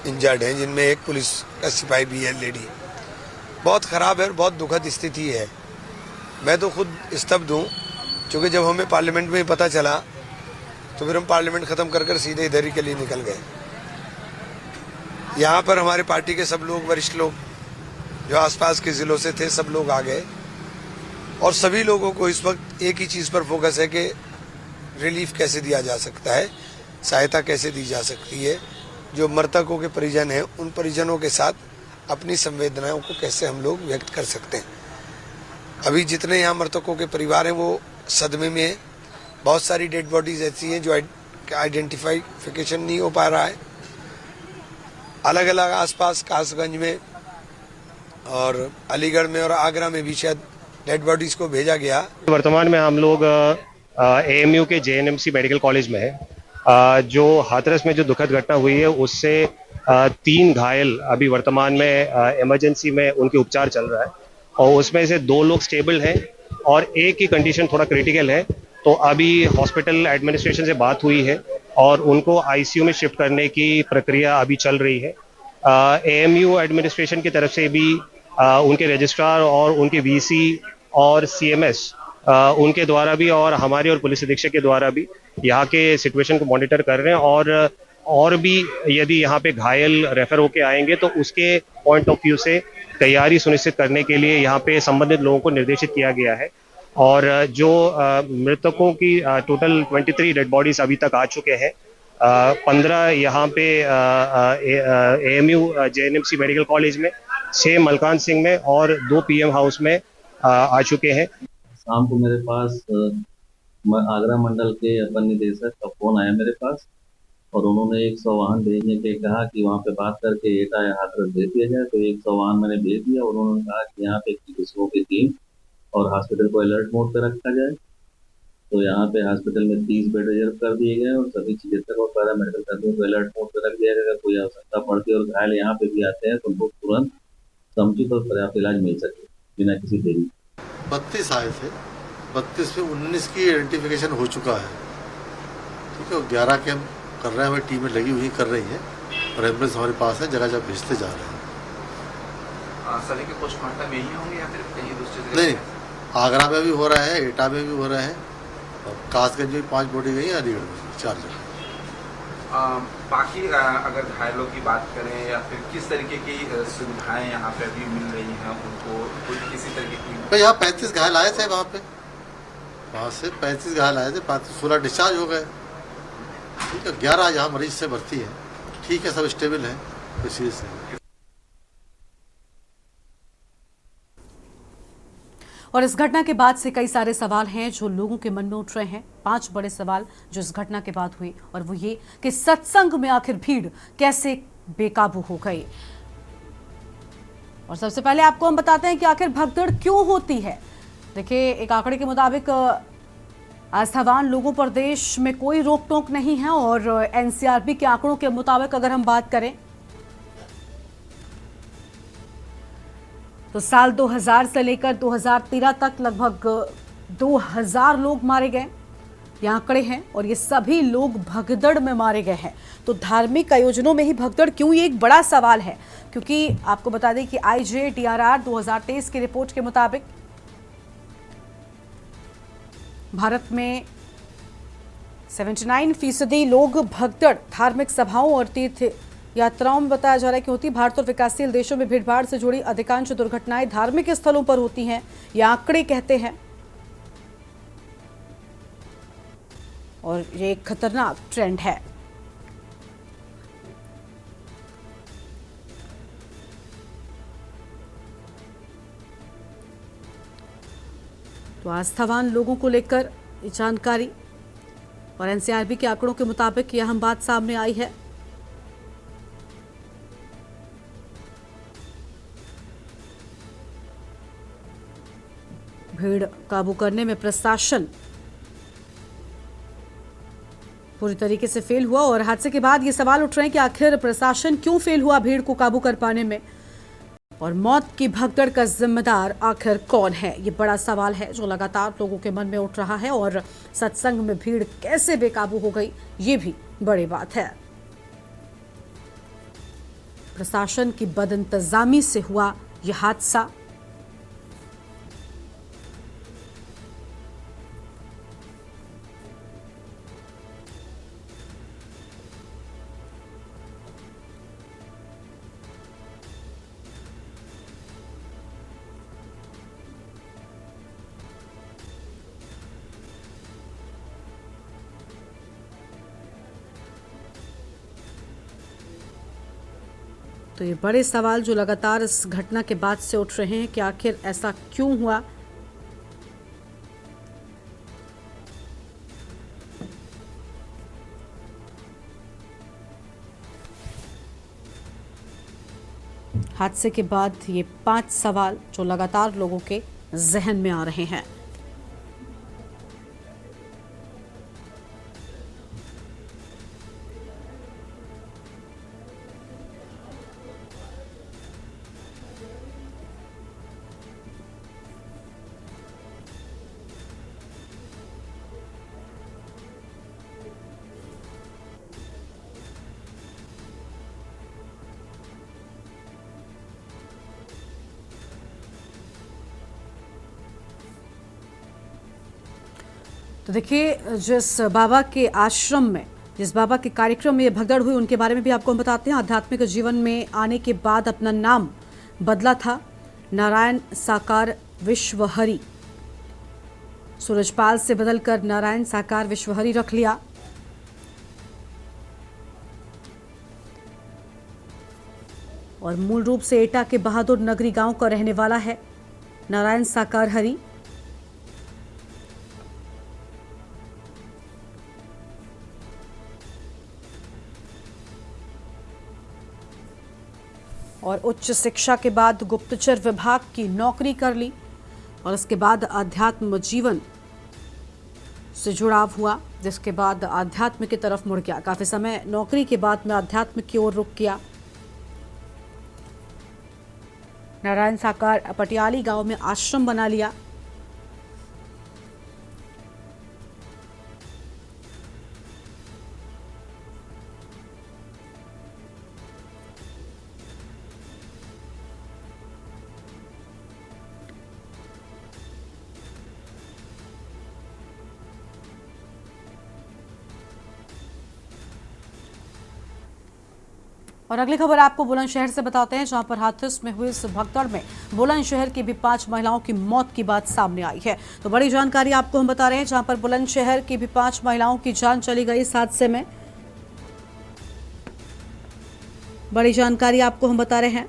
इंजर्ड हैं, जिनमें एक पुलिस का सिपाही भी है, लेडी। बहुत ख़राब है और बहुत दुखद स्थिति है। मैं तो खुद स्तब्ध हूँ, क्योंकि जब हमें पार्लियामेंट में पता चला तो फिर हम पार्लियामेंट ख़त्म कर सीधे इधर ही के लिए निकल गए। यहाँ पर हमारे पार्टी के सब लोग, वरिष्ठ लोग जो आसपास के ज़िलों से थे, सब लोग आ गए और सभी लोगों को इस वक्त एक ही चीज़ पर फोकस है कि रिलीफ कैसे दिया जा सकता है, सहायता कैसे दी जा सकती है। जो मृतकों के परिजन हैं, उन परिजनों के साथ अपनी संवेदनाओं को कैसे हम लोग व्यक्त कर सकते हैं। अभी जितने यहाँ मृतकों के परिवार हैं वो सदमे में हैं। बहुत सारी डेड बॉडीज ऐसी हैं जो आइडेंटिफिकेशन नहीं हो पा रहा है। अलग अलग आसपास कासगंज में और अलीगढ़ में और आगरा में भी शायद डेड बॉडीज को भेजा गया। वर्तमान में हम लोग एएमयू के जेएनएमसी मेडिकल कॉलेज में है। जो हाथरस में जो दुखद घटना हुई है उससे 3 घायल अभी वर्तमान में इमरजेंसी में उनके उपचार चल रहा है और उसमें से 2 लोग स्टेबल हैं और एक की कंडीशन थोड़ा क्रिटिकल है। तो अभी हॉस्पिटल एडमिनिस्ट्रेशन से बात हुई है और उनको आईसीयू में शिफ्ट करने की प्रक्रिया अभी चल रही है। एएमयू एडमिनिस्ट्रेशन की तरफ से भी उनके रजिस्ट्रार और उनके वीसी और सीएमएस उनके द्वारा भी और हमारे और पुलिस अधीक्षक के द्वारा भी यहाँ के सिचुएशन को मॉनिटर कर रहे हैं और भी यदि यहाँ पे घायल रेफर होके आएंगे तो उसके पॉइंट ऑफ व्यू से तैयारी सुनिश्चित करने के लिए यहाँ पे संबंधित लोगों को निर्देशित किया गया है। और जो मृतकों की टोटल 23 डेड बॉडीज अभी तक आ चुके हैं 15 यहाँ पे AMU JNMC मेडिकल कॉलेज में, 6 मलकान सिंह में और 2 PM हाउस में आ चुके हैं। शाम को मेरे पास आगरा मंडल के अपर निदेशक का फोन आया मेरे पास और उन्होंने 100 वाहन भेजने के कहा कि वहाँ पे बात करके एटा या हाथरस भेज दिया जाए। तो 100 वाहन मैंने भेज दिया और उन्होंने कहा कि यहाँ पे चिकित्सकों की टीम और हॉस्पिटल को अलर्ट मोड पे रखा जाए। तो यहाँ पे हॉस्पिटल में 30 बेड रिजर्व कर दिए गए और सभी चिकित्सक और पैरामेडिकल कर्मियों को अलर्ट मोड पे रख दिया गया। अगर कोई आवश्यकता पड़ती है और घायल यहाँ पे भी आते हैं तो उनको तुरंत समुचित और पर्याप्त इलाज मिल सके बिना किसी देरी। 32 आए थे, 32 में 19 की आइडेंटिफिकेशन हो चुका है, ठीक है। 11 के हम कर रहे हैं, हमारी टीमें लगी हुई कर रही हैं और एम्बुलेंस हमारे पास है, जगह जगह भेजते जा रहे हैं। सभी के पोस्टमार्टम यही होंगे या फिर कहीं दूसरी जगह? नहीं, आगरा में भी हो रहा है, एटा में भी हो रहा है और कासगंज में 5 बॉडी गई है, अलीगढ़ में 4 जगह। बाकी अगर घायलों की बात करें या फिर किस तरीके की सुविधाएं यहाँ पे अभी मिल रही हैं उनको, कोई किसी तरीके की? भाई यहाँ 35 घायल आए थे, वहाँ से 35 घायल आए थे, 16 डिस्चार्ज हो गए, ठीक है। 11 यहाँ मरीज से भर्ती है, ठीक है, सब स्टेबल है, कोई सीरियस नहीं। और इस घटना के बाद से कई सारे सवाल हैं जो लोगों के मन में उठ रहे हैं। 5 बड़े सवाल जो इस घटना के बाद हुए और वो ये कि सत्संग में आखिर भीड़ कैसे बेकाबू हो गई। और सबसे पहले आपको हम बताते हैं कि आखिर भगदड़ क्यों होती है। देखिए, एक आंकड़े के मुताबिक आस्थावान लोगों पर देश में कोई रोक टोक नहीं है और एनसीआरबी के आंकड़ों के मुताबिक अगर हम बात करें तो साल 2000 से लेकर 2013 तक लगभग 2000 लोग मारे गए, ये आंकड़े हैं। और ये सभी लोग भगदड़ में मारे गए हैं। तो धार्मिक आयोजनों में ही भगदड़ क्यों, ये एक बड़ा सवाल है। क्योंकि आपको बता दें कि IJDRR 2023 की रिपोर्ट के मुताबिक भारत में 79% लोग भगदड़ धार्मिक सभाओं और तीर्थ यात्राओं में बताया जा रहा है कि होती। भारत और विकासशील देशों में भीड़भाड़ से जुड़ी अधिकांश दुर्घटनाएं धार्मिक स्थलों पर होती हैं, ये आंकड़े कहते हैं। और ये एक खतरनाक ट्रेंड है। तो आस्थावान लोगों को लेकर जानकारी और एनसीआरबी के आंकड़ों के मुताबिक यह हम बात सामने आई है। भीड़ काबू करने में प्रशासन पूरी तरीके से फेल हुआ और हादसे के बाद ये सवाल उठ रहे हैं कि आखिर प्रशासन क्यों फेल हुआ भीड़ को काबू कर पाने में, और मौत की भगदड़ का जिम्मेदार आखिर कौन है, ये बड़ा सवाल है जो लगातार लोगों के मन में उठ रहा है। और सत्संग में भीड़ कैसे बेकाबू हो गई, ये भी बड़ी बात है। प्रशासन की बदइंतजामी से हुआ यह हादसा। तो ये बड़े सवाल जो लगातार इस घटना के बाद से उठ रहे हैं कि आखिर ऐसा क्यों हुआ। हादसे के बाद ये 5 सवाल जो लगातार लोगों के जहन में आ रहे हैं। तो देखिए, जिस बाबा के आश्रम में, जिस बाबा के कार्यक्रम में ये भगदड़ हुई, उनके बारे में भी आपको हम बताते हैं। आध्यात्मिक जीवन में आने के बाद अपना नाम बदला था, नारायण साकार विश्वहरि, सूरजपाल से बदलकर नारायण साकार विश्वहरि रख लिया। और मूल रूप से एटा के बहादुर नगरी गांव का रहने वाला है नारायण साकार हरि। और उच्च शिक्षा के बाद गुप्तचर विभाग की नौकरी कर ली और इसके बाद आध्यात्म जीवन से जुड़ाव हुआ, जिसके बाद आध्यात्म की तरफ मुड़ गया। काफी समय नौकरी के बाद में आध्यात्म की ओर रुख किया। नारायण साकार पटियाली गांव में आश्रम बना लिया। और अगली खबर आपको बुलंदशहर से बताते हैं, जहां पर हाथरस में हुई इस भगदड़ में बुलंदशहर की भी 5 महिलाओं की मौत की बात सामने आई है। तो बड़ी जानकारी आपको हम बता रहे हैं, जहां पर बुलंदशहर की भी 5 महिलाओं की जान चली गई इस हादसे में। बड़ी जानकारी आपको हम बता रहे हैं,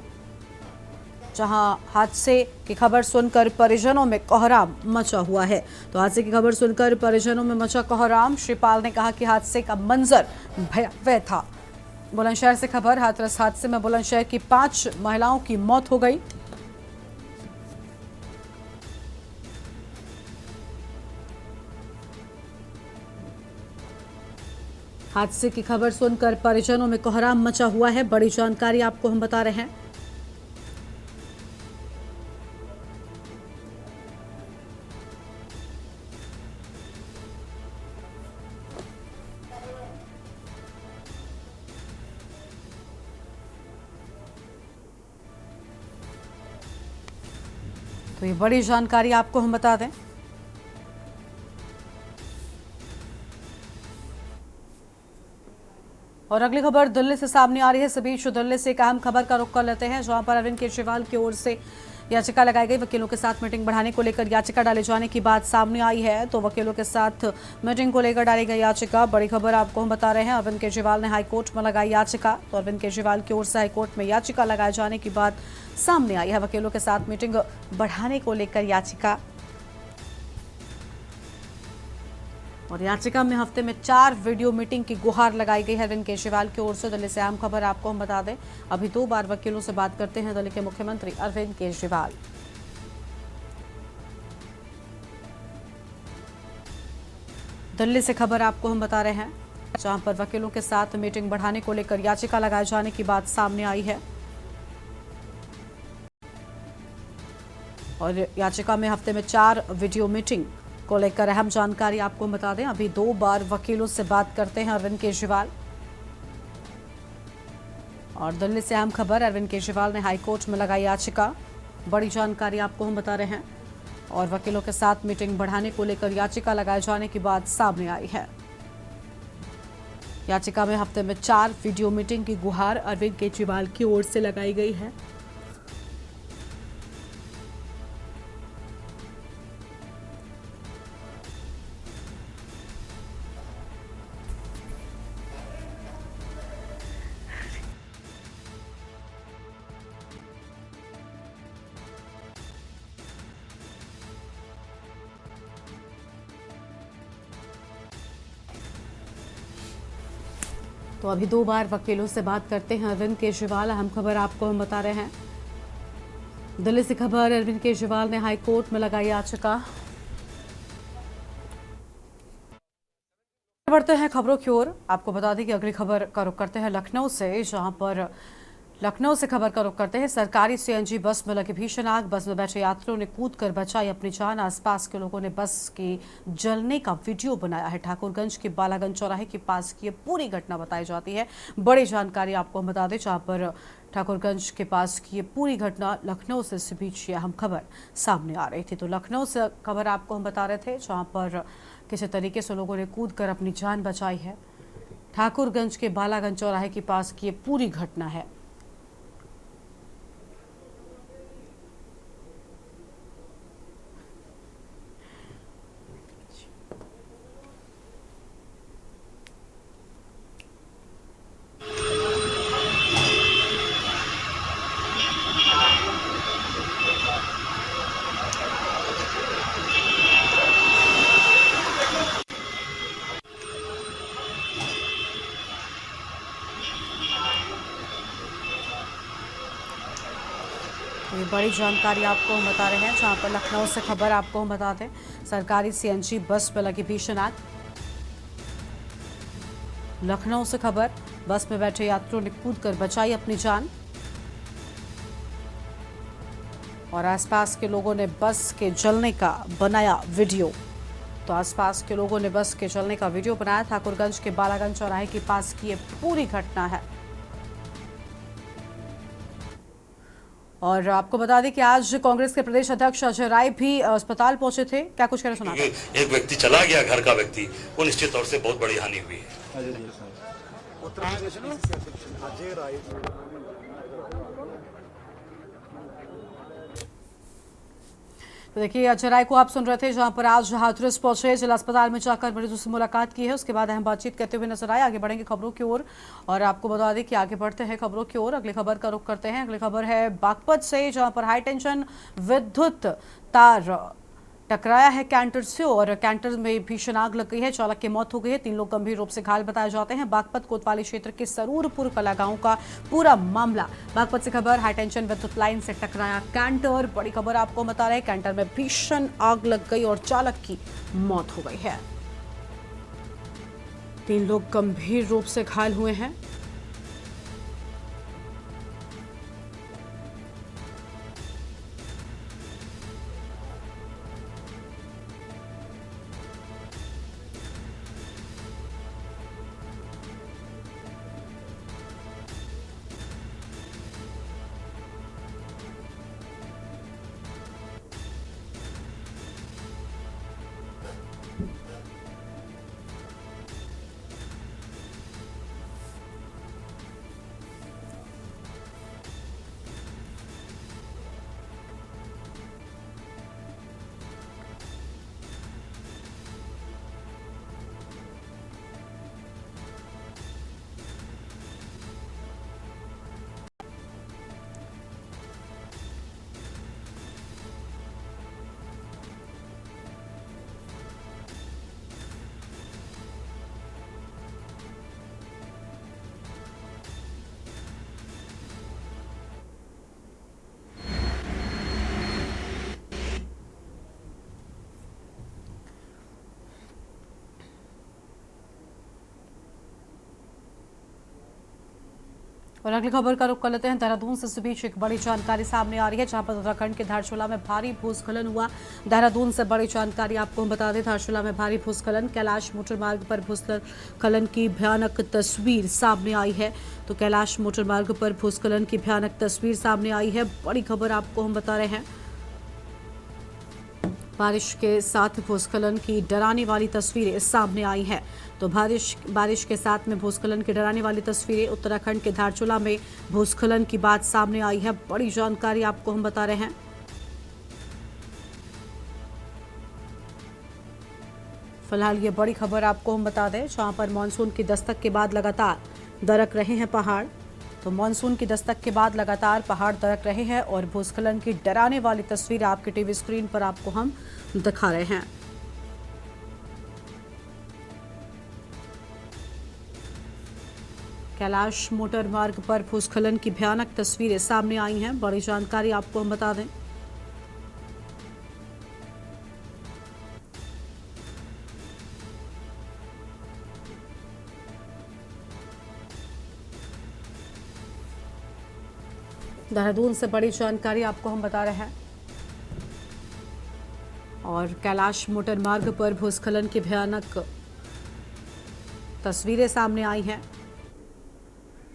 जहां हादसे की खबर सुनकर परिजनों में कोहराम मचा हुआ है। तो हादसे की खबर सुनकर परिजनों में मचा कोहराम। श्री पाल ने कहा कि हादसे का मंजर भयावह था। बुलंदशहर से खबर, हाथरस हादसे में बुलंदशहर की 5 महिलाओं की मौत हो गई। हादसे की खबर सुनकर परिजनों में कोहराम मचा हुआ है। बड़ी जानकारी आपको हम बता रहे हैं। तो ये बड़ी जानकारी आपको हम बता दें। और अगली खबर दिल्ली से सामने आ रही है। इस बीच दिल्ली से एक अहम खबर का रुख कर लेते हैं, जहां पर अरविंद केजरीवाल की ओर से याचिका लगाई गई। वकीलों के साथ मीटिंग बढ़ाने को लेकर याचिका डाले जाने की बात सामने आई है। तो वकीलों के साथ मीटिंग को लेकर डाली गई याचिका। बड़ी खबर आपको हम बता रहे हैं, अरविंद केजरीवाल ने हाईकोर्ट में लगाई याचिका। तो अरविंद केजरीवाल की ओर से हाईकोर्ट में याचिका लगाए जाने की बात सामने आई है। वकीलों के साथ मीटिंग बढ़ाने को लेकर याचिका, और याचिका में हफ्ते में 4 वीडियो मीटिंग की गुहार लगाई गई है अरविंद केजरीवाल की ओर से। दिल्ली से अहम खबर आपको हम बता दें, अभी 2 बार वकीलों से बात करते हैं दिल्ली के मुख्यमंत्री अरविंद केजरीवाल। दिल्ली से खबर आपको हम बता रहे हैं, जहां पर वकीलों के साथ मीटिंग बढ़ाने को लेकर याचिका लगाए जाने की बात सामने आई है। और याचिका में हफ्ते में 4 वीडियो मीटिंग को लेकर अहम जानकारी आपको बता दें, अभी 2 बार वकीलों से बात करते हैं अरविंद केजरीवाल। और दिल्ली से अहम खबर, अरविंद केजरीवाल ने हाईकोर्ट में लगाई याचिका। बड़ी जानकारी आपको हम बता रहे हैं। और वकीलों के साथ मीटिंग बढ़ाने को लेकर याचिका लगाए जाने की बात सामने आई है। याचिका में हफ्ते में 4 वीडियो मीटिंग की गुहार अरविंद केजरीवाल की ओर से लगाई गई है। तो अभी 2 बार वकीलों से बात करते हैं अरविंद केजरीवाल। अहम खबर आपको हम बता रहे हैं, दिल्ली से खबर, अरविंद केजरीवाल ने हाईकोर्ट में लगाई याचिका। बढ़ते हैं खबरों की ओर। आपको बता दें कि अगली खबर का रुख करते हैं लखनऊ से, जहां पर लखनऊ से खबर का रुख करते हैं। सरकारी सीएनजी बस में लगी भीषण आग, बस में बैठे यात्रियों ने कूदकर बचाई अपनी जान। आसपास के लोगों ने बस के जलने का वीडियो बनाया है। ठाकुरगंज के बालागंज चौराहे के पास की ये पूरी घटना बताई जाती है। बड़ी जानकारी आपको हम बता दें, जहां पर ठाकुरगंज के पास की ये पूरी घटना लखनऊ से इस बीच ये अहम खबर सामने आ रही थी। तो लखनऊ से खबर आपको हम बता रहे थे, जहाँ पर किसी तरीके से लोगों ने कूदकर अपनी जान बचाई है। ठाकुरगंज के बालागंज चौराहे के पास की ये पूरी घटना है। तो ये बड़ी जानकारी आपको हम बता रहे हैं, जहां पर लखनऊ से खबर आपको हम बताते हैं। सरकारी सीएनजी बस में लगी भीषण आग। लखनऊ से खबर, बस में बैठे यात्रियों ने कूदकर बचाई अपनी जान और आसपास के लोगों ने बस के जलने का बनाया वीडियो। तो आसपास के लोगों ने बस के जलने का वीडियो बनाया। ठाकुरगंज के बालागंज चौराहे के पास की ये पूरी घटना है। और आपको बता दें कि आज कांग्रेस के प्रदेश अध्यक्ष अजय राय भी अस्पताल पहुंचे थे। क्या कुछ कहना सुना? एक व्यक्ति चला गया, घर का व्यक्ति, वो निश्चित तौर से बहुत बड़ी हानि हुई है। तो देखिए, अजय राय को आप सुन रहे थे, जहां पर आज हाथरस पहुंचे, जिला अस्पताल में जाकर मरीजों से मुलाकात की है। उसके बाद अहम बातचीत करते हुए नजर आए। आगे बढ़ेंगे खबरों की ओर और आपको बता दें कि आगे बढ़ते हैं खबरों की ओर। अगली खबर का रुख करते हैं। अगली खबर है बागपत से, जहां पर हाई टेंशन विद्युत तार टकराया है कैंटर से और कैंटर में भीषण आग लग गई है। चालक की मौत हो गई है। 3 लोग गंभीर रूप से घायल बताए जाते हैं। बागपत कोतवाली क्षेत्र के सरूरपुर कला गांव का पूरा मामला। बागपत से खबर, हाई टेंशन विद्युत लाइन से टकराया कैंटर। बड़ी खबर आपको बता रहे हैं, कैंटर में भीषण आग लग गई और चालक की मौत हो गई है। 3 लोग गंभीर रूप से घायल हुए हैं। और अगली खबर का रुख कर लेते हैं। देहरादून से इस बीच एक बड़ी जानकारी सामने आ रही है, जहां पर उत्तराखंड के धारचूला में भारी भूस्खलन हुआ। देहरादून से बड़ी जानकारी आपको हम बता दें, धारचूला में भारी भूस्खलन। कैलाश मोटर मार्ग पर भूस्खलन की भयानक तस्वीर सामने आई है। तो कैलाश मोटर मार्ग पर भूस्खलन की भयानक तस्वीर सामने आई है। बड़ी खबर आपको हम बता रहे हैं, बारिश के साथ भूस्खलन की डराने वाली तस्वीरें सामने आई हैं। तो बारिश के साथ में भूस्खलन की डराने वाली तस्वीरें उत्तराखंड के धारचूला में भूस्खलन की बात सामने आई है। बड़ी जानकारी आपको हम बता रहे हैं। फिलहाल ये बड़ी खबर आपको हम बता दें, जहां पर मानसून की दस्तक के बाद लगातार दरक रहे हैं पहाड़। तो मानसून की दस्तक के बाद लगातार पहाड़ दरक रहे हैं और भूस्खलन की डराने वाली तस्वीर आपकी टीवी स्क्रीन पर आपको हम दिखा रहे हैं। कैलाश मोटर मार्ग पर भूस्खलन की भयानक तस्वीरें सामने आई हैं। बड़ी जानकारी आपको हम बता दें, देहरादून से बड़ी जानकारी आपको हम बता रहे हैं। और कैलाश मोटर मार्ग पर भूस्खलन की भयानक तस्वीरें सामने आई हैं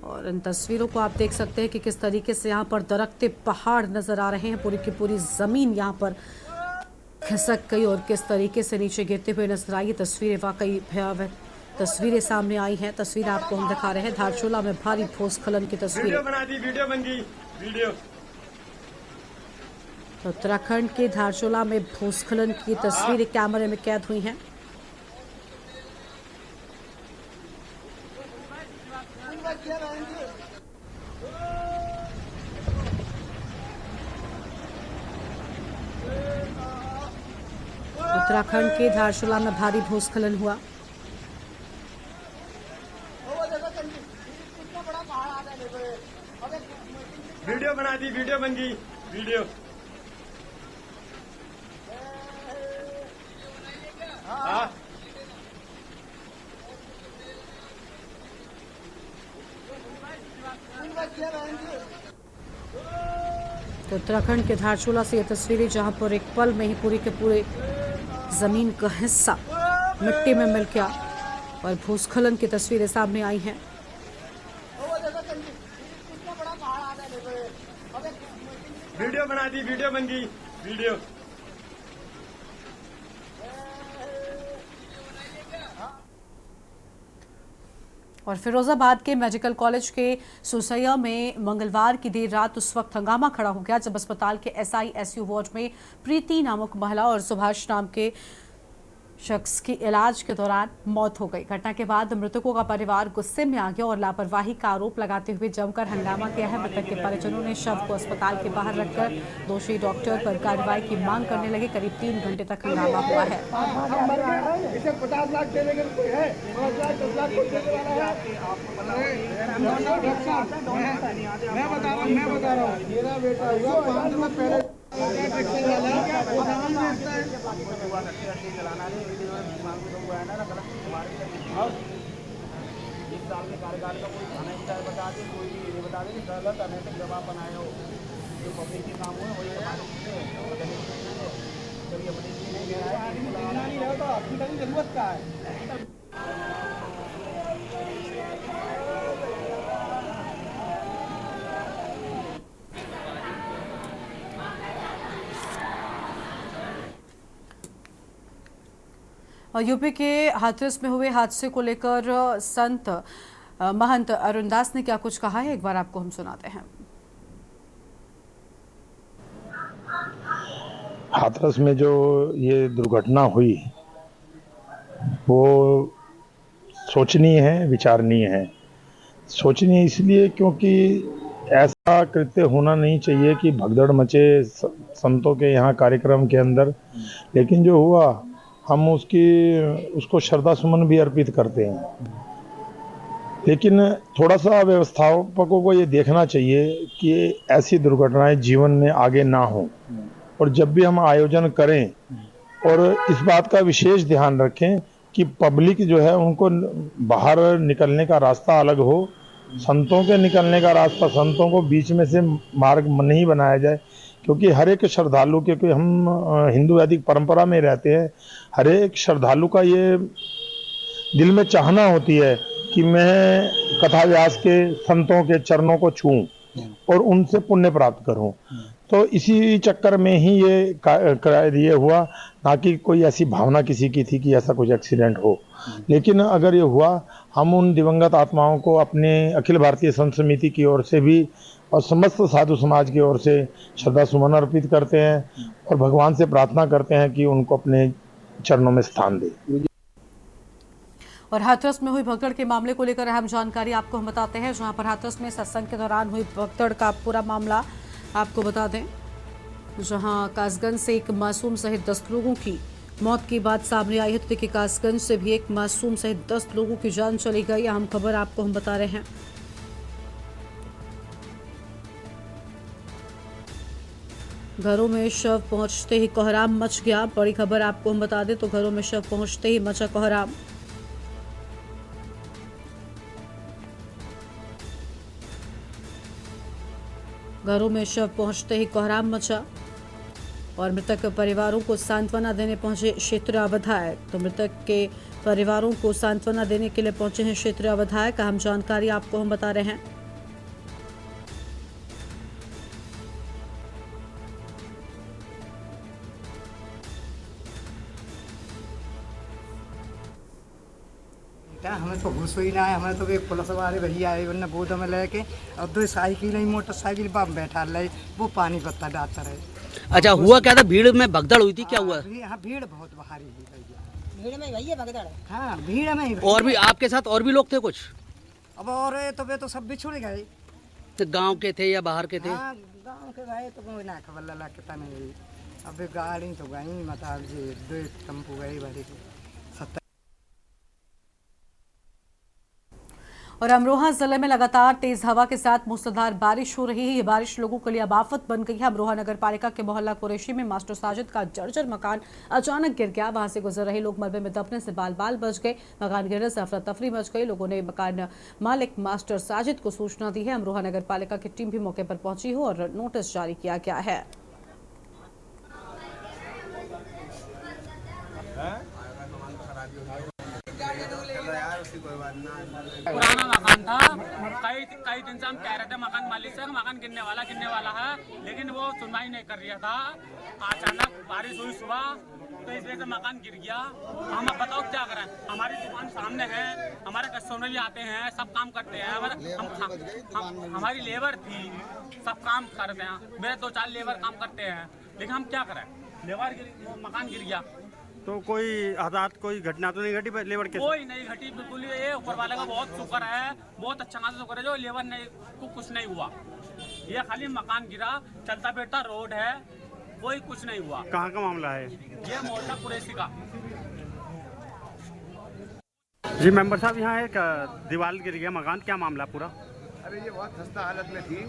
और इन तस्वीरों को आप देख सकते हैं कि किस तरीके से यहाँ पर दरकते पहाड़ नजर आ रहे हैं। पूरी की पूरी जमीन यहाँ पर खिसक गई और किस तरीके से नीचे गिरते हुए नजर आई। तस्वीरें वाकई भयावह तस्वीरें सामने आई हैं। तस्वीर आपको हम दिखा रहे हैं, धारचूला में भारी भूस्खलन की तस्वीरें। वीडियो बन गई वीडियो। तो उत्तराखंड के धारचूला में भूस्खलन की तस्वीरें कैमरे में कैद हुई हैं। उत्तराखंड के धारचूला में भारी भूस्खलन हुआ। वीडियो बना दी, वीडियो बन गई। वीडियो हाँ तो उत्तराखंड के धारचूला से ये तस्वीरें जहां पर एक पल में ही पूरी के पूरे जमीन का हिस्सा मिट्टी में मिल गया और भूस्खलन की तस्वीरें सामने आई हैं। वीडियो बना दी, वीडियो बन गई, वीडियो और फिरोजाबाद के मेडिकल कॉलेज के सुसैया में मंगलवार की देर रात उस वक्त हंगामा खड़ा हो गया जब अस्पताल के SISU वार्ड में प्रीति नामक महिला और सुभाष नाम के शख्स की इलाज के दौरान मौत हो गई। घटना के बाद मृतकों का परिवार गुस्से में आ गया और लापरवाही का आरोप लगाते हुए जमकर हंगामा किया है। मृतक के परिजनों ने शव को अस्पताल के बाहर रखकर दोषी डॉक्टर पर कार्रवाई की मांग करने लगे। करीब 3 घंटे तक हंगामा हुआ है। इसे 50 लाख देने के कोई है, 5 लाख 10 लाख कोई देने वाला है। मैं बता रहा हूँ मेरा बेटा हुआ 5 साल पहले साल के कार्यकाल का कोई थाना इंचार्ज बता दे, कोई ये बता दे कि गलत अनैतिक जवाब बनाए हो, जो पब्लिक के काम हुए वही नहीं रहा तो आपकी जरूरत क्या है। और यूपी के हाथरस में हुए हादसे को लेकर संत महंत अरुणदास ने क्या कुछ कहा है, एक बार आपको हम सुनाते हैं। हाथरस में जो ये दुर्घटना हुई वो सोचनीय है, विचारणीय है। सोचनीय इसलिए क्योंकि ऐसा कृत्य होना नहीं चाहिए कि भगदड़ मचे संतों के यहाँ कार्यक्रम के अंदर, लेकिन जो हुआ हम उसको श्रद्धा सुमन भी अर्पित करते हैं। लेकिन थोड़ा सा व्यवस्थापकों को ये देखना चाहिए कि ऐसी दुर्घटनाएं जीवन में आगे ना हो, और जब भी हम आयोजन करें और इस बात का विशेष ध्यान रखें कि पब्लिक जो है उनको बाहर निकलने का रास्ता अलग हो, संतों के निकलने का रास्ता, संतों को बीच में से मार्ग नहीं बनाया जाए। क्योंकि हर एक श्रद्धालु, क्योंकि हम हिंदू वैदिक परंपरा में रहते हैं, हर एक श्रद्धालु का ये दिल में चाहना होती है कि मैं कथा व्यास के संतों के चरणों को छूऊं और उनसे पुण्य प्राप्त करूं। तो इसी चक्कर में ही ये हुआ, ना कि कोई ऐसी भावना किसी की थी कि ऐसा कुछ एक्सीडेंट हो। लेकिन अगर ये हुआ, हम उन दिवंगत आत्माओं को अपने अखिल भारतीय संत समिति की ओर से भी और समस्त साधु समाज की ओर से श्रद्धा सुमन अर्पित करते हैं और भगवान से प्रार्थना करते हैं कि उनको अपने चरणों में स्थान दे। और हाथरस में हुई भगदड़ के मामले को लेकर अहम जानकारी आपको हम बताते हैं, जहां पर हाथरस में सत्संग के दौरान हुई भगदड़ का पूरा मामला आपको बता दें, जहां कासगंज से एक मासूम सहित 10 लोगों की मौत की बात सामने आई है। तो देखिए, कासगंज से भी एक मासूम सहित 10 लोगों की जान चली गई। अहम खबर आपको हम बता रहे हैं। घरों में शव पहुंचते ही कोहराम मच गया। बड़ी खबर आपको हम बता दें तो घरों में शव पहुंचते ही मचा कोहराम। घरों में शव पहुंचते ही कोहराम मचा और मृतक परिवारों को सांत्वना देने पहुंचे क्षेत्रीय विधायक। तो मृतक के परिवारों को सांत्वना देने के लिए पहुंचे हैं क्षेत्रीय विधायक। अहम जानकारी आपको हम बता रहे हैं। हमें तो घुस ही ना है, हमें तो एक पुलिस वाले भैया आए, उन्होंने गोद में लेके और 2 साइकिल नहीं मोटरसाइकिल पर बैठा रहे, वो पानी पत्ता डालता रहे। अच्छा, हुआ क्या था? भीड़ में भगदड़ हुई थी, क्या हुआ? हाँ, भीड़ बहुत भारी थी भैया। भीड़ में भैया भगदड़? हाँ, भीड़ में ही। और भी आपके साथ और भी लोग थे कुछ? अब और तो वे तो सब बिछुड़ गए। तो गांव के थे या बाहर के थे? हाँ, गाँव के गए तो कोई ना खबर लगा कितना नहीं। अब गाड़ी तो गई, मतलब 2 टेम्पो गई भरी। और अमरोहा जिले में लगातार तेज हवा के साथ मूसलाधार बारिश हो रही है। ये बारिश लोगों के लिए अब आफत बन गई है। अमरोहा नगर पालिका के मोहल्ला कुरैशी में मास्टर साजिद का जर्जर मकान अचानक गिर गया। वहां से गुजर रहे लोग मलबे में दबने से बाल बाल बच गए। मकान गिरने से अफरा तफरी मच गई। लोगों ने मकान मालिक मास्टर साजिद को सूचना दी है। अमरोहा नगर पालिका की टीम भी मौके पर पहुंची है और नोटिस जारी किया गया है। पुराना मकान था, कई दिन से हम कह रहे थे मकान मालिक से मकान गिरने वाला है, लेकिन वो सुनवाई नहीं कर रहा था। अचानक बारिश हुई सुबह, तो इस वजह से मकान गिर गया। हम अब बताओ क्या करें। हमारी दुकान सामने है, हमारे कस्टमर भी आते हैं, सब काम करते हैं। हमारी लेबर थी, सब काम करते हैं। मेरे 2-4 लेबर काम करते हैं, लेकिन हम क्या करें। मकान गिर गया। तो कोई हादसा, कोई घटना तो नहीं घटी लेबर के? कोई नहीं घटी, बिल्कुल। ये ऊपर वाले का बहुत शुक्र है, बहुत अच्छा खासा शुक्र है जो लेबर ने कुछ नहीं हुआ। ये खाली मकान गिरा, चलता फिरता रोड है, कोई कुछ नहीं हुआ। कहाँ का मामला है? ये मोहल्ला कुरैशी का। जी मेंबर साहब, यहाँ एक दीवार गिर गया मकान, क्या मामला पूरा? अरे ये बहुत खस्ता हालत में थी,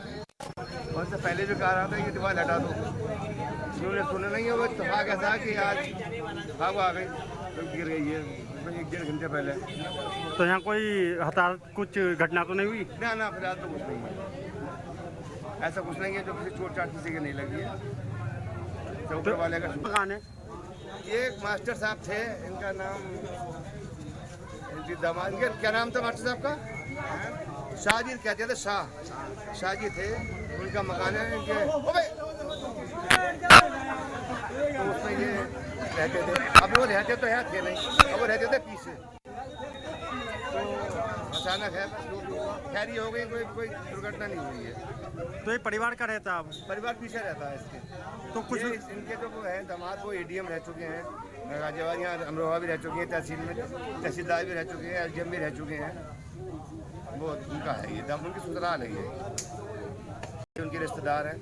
और से पहले भी कह रहा था कि दीवार हटा दो, उन्होंने सुना नहीं है। वो इत्तेफाक ऐसा कि आज आग आ गई तो गिर गई है 1-1.5 घंटे पहले। तो यहाँ कोई हताहत कुछ घटना तो नहीं हुई? ना फिलहाल तो कुछ नहीं है, ऐसा कुछ नहीं है जो किसी चोट चाट किसी के नहीं लगी है। तो ऊपर वाले का मकान है। ये एक मास्टर साहब थे, इनका नाम दामाद, क्या नाम था मास्टर साहब का? शाहजी कहते थे, शाहजी थे, उनका मकान है इनके, तो उसमें ये रहते थे। अब वो रहते तो यहाँ थे नहीं, अब वो रहते थे पीछे। तो अचानक है, खैर ये हो गई, कोई दुर्घटना नहीं हुई है। तो ये परिवार का रहता है? परिवार पीछे रहता है इसके। तो कुछ इनके जो है दामाद, वो एडीएम रह चुके हैं, गाजियाबाद यहाँ अमरोहा भी रह चुके हैं, तहसील में तहसीलदार भी रह चुके हैं, एसडीएम भी रह चुके हैं। वो उनका है, ये दम उनकी ससुराल है, ये उनके रिश्तेदार हैं।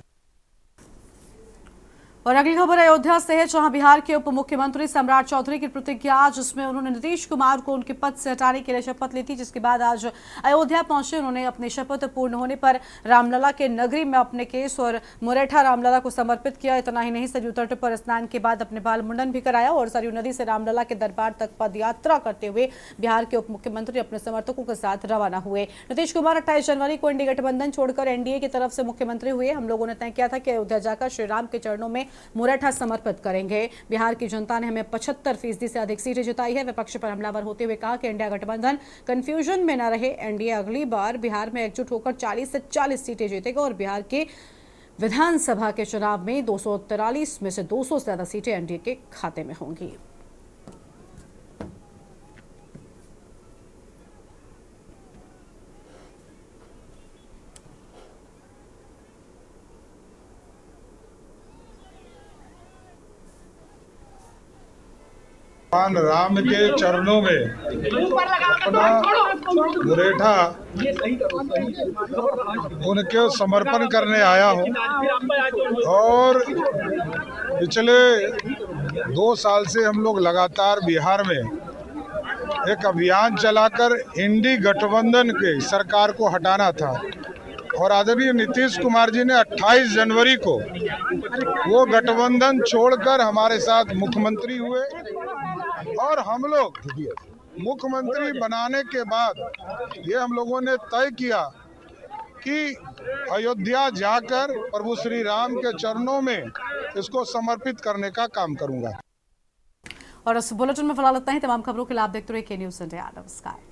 और अगली खबर अयोध्या से है, जहां बिहार के उप मुख्यमंत्री सम्राट चौधरी की प्रतिज्ञा, जिसमें उन्होंने नीतीश कुमार को उनके पद से हटाने के लिए शपथ ली थी। जिसके बाद आज अयोध्या पहुंचे। उन्होंने अपनी शपथ पूर्ण होने पर रामलला के नगरी में अपने केस और मुरैठा रामलला को समर्पित किया। इतना ही नहीं, सरयू तट पर स्नान के बाद अपने बाल मुंडन भी कराया और सरयू नदी से रामलला के दरबार तक पद यात्रा करते हुए बिहार के उप मुख्यमंत्री अपने समर्थकों के साथ रवाना हुए। नीतीश कुमार 28 जनवरी को इंडी गठबंधन छोड़कर एनडीए की तरफ से मुख्यमंत्री हुए। हम लोगों ने तय किया था कि अयोध्या जाकर श्री राम के चरणों में मुरैठा समर्पित करेंगे। बिहार की जनता ने हमें 75% से अधिक सीटें जिताई है। विपक्ष पर हमलावर होते हुए कहा कि इंडिया गठबंधन कंफ्यूजन में न रहे। एनडीए अगली बार बिहार में एकजुट होकर 40 से 40 सीटें जीतेगा और बिहार के विधानसभा के चुनाव में 243 में से 200 से ज्यादा सीटें एनडीए के खाते में होंगी। भगवान राम के चरणों में अपना मुरैठा उनके समर्पण करने आया हूं। और पिछले 2 साल से हम लोग लगातार बिहार में एक अभियान चलाकर इंडी गठबंधन के सरकार को हटाना था और आदरणीय नीतीश कुमार जी ने 28 जनवरी को वो गठबंधन छोड़कर हमारे साथ मुख्यमंत्री हुए और हम लोग मुख्यमंत्री बनाने के बाद ये हम लोगों ने तय किया कि अयोध्या जाकर प्रभु श्री राम के चरणों में इसको समर्पित करने का काम करूंगा। और इस बुलेटिन में फिलहाल इतना ही। तमाम खबरों के लिए आप देखते रहिए के न्यूज़ इंडिया। नमस्कार।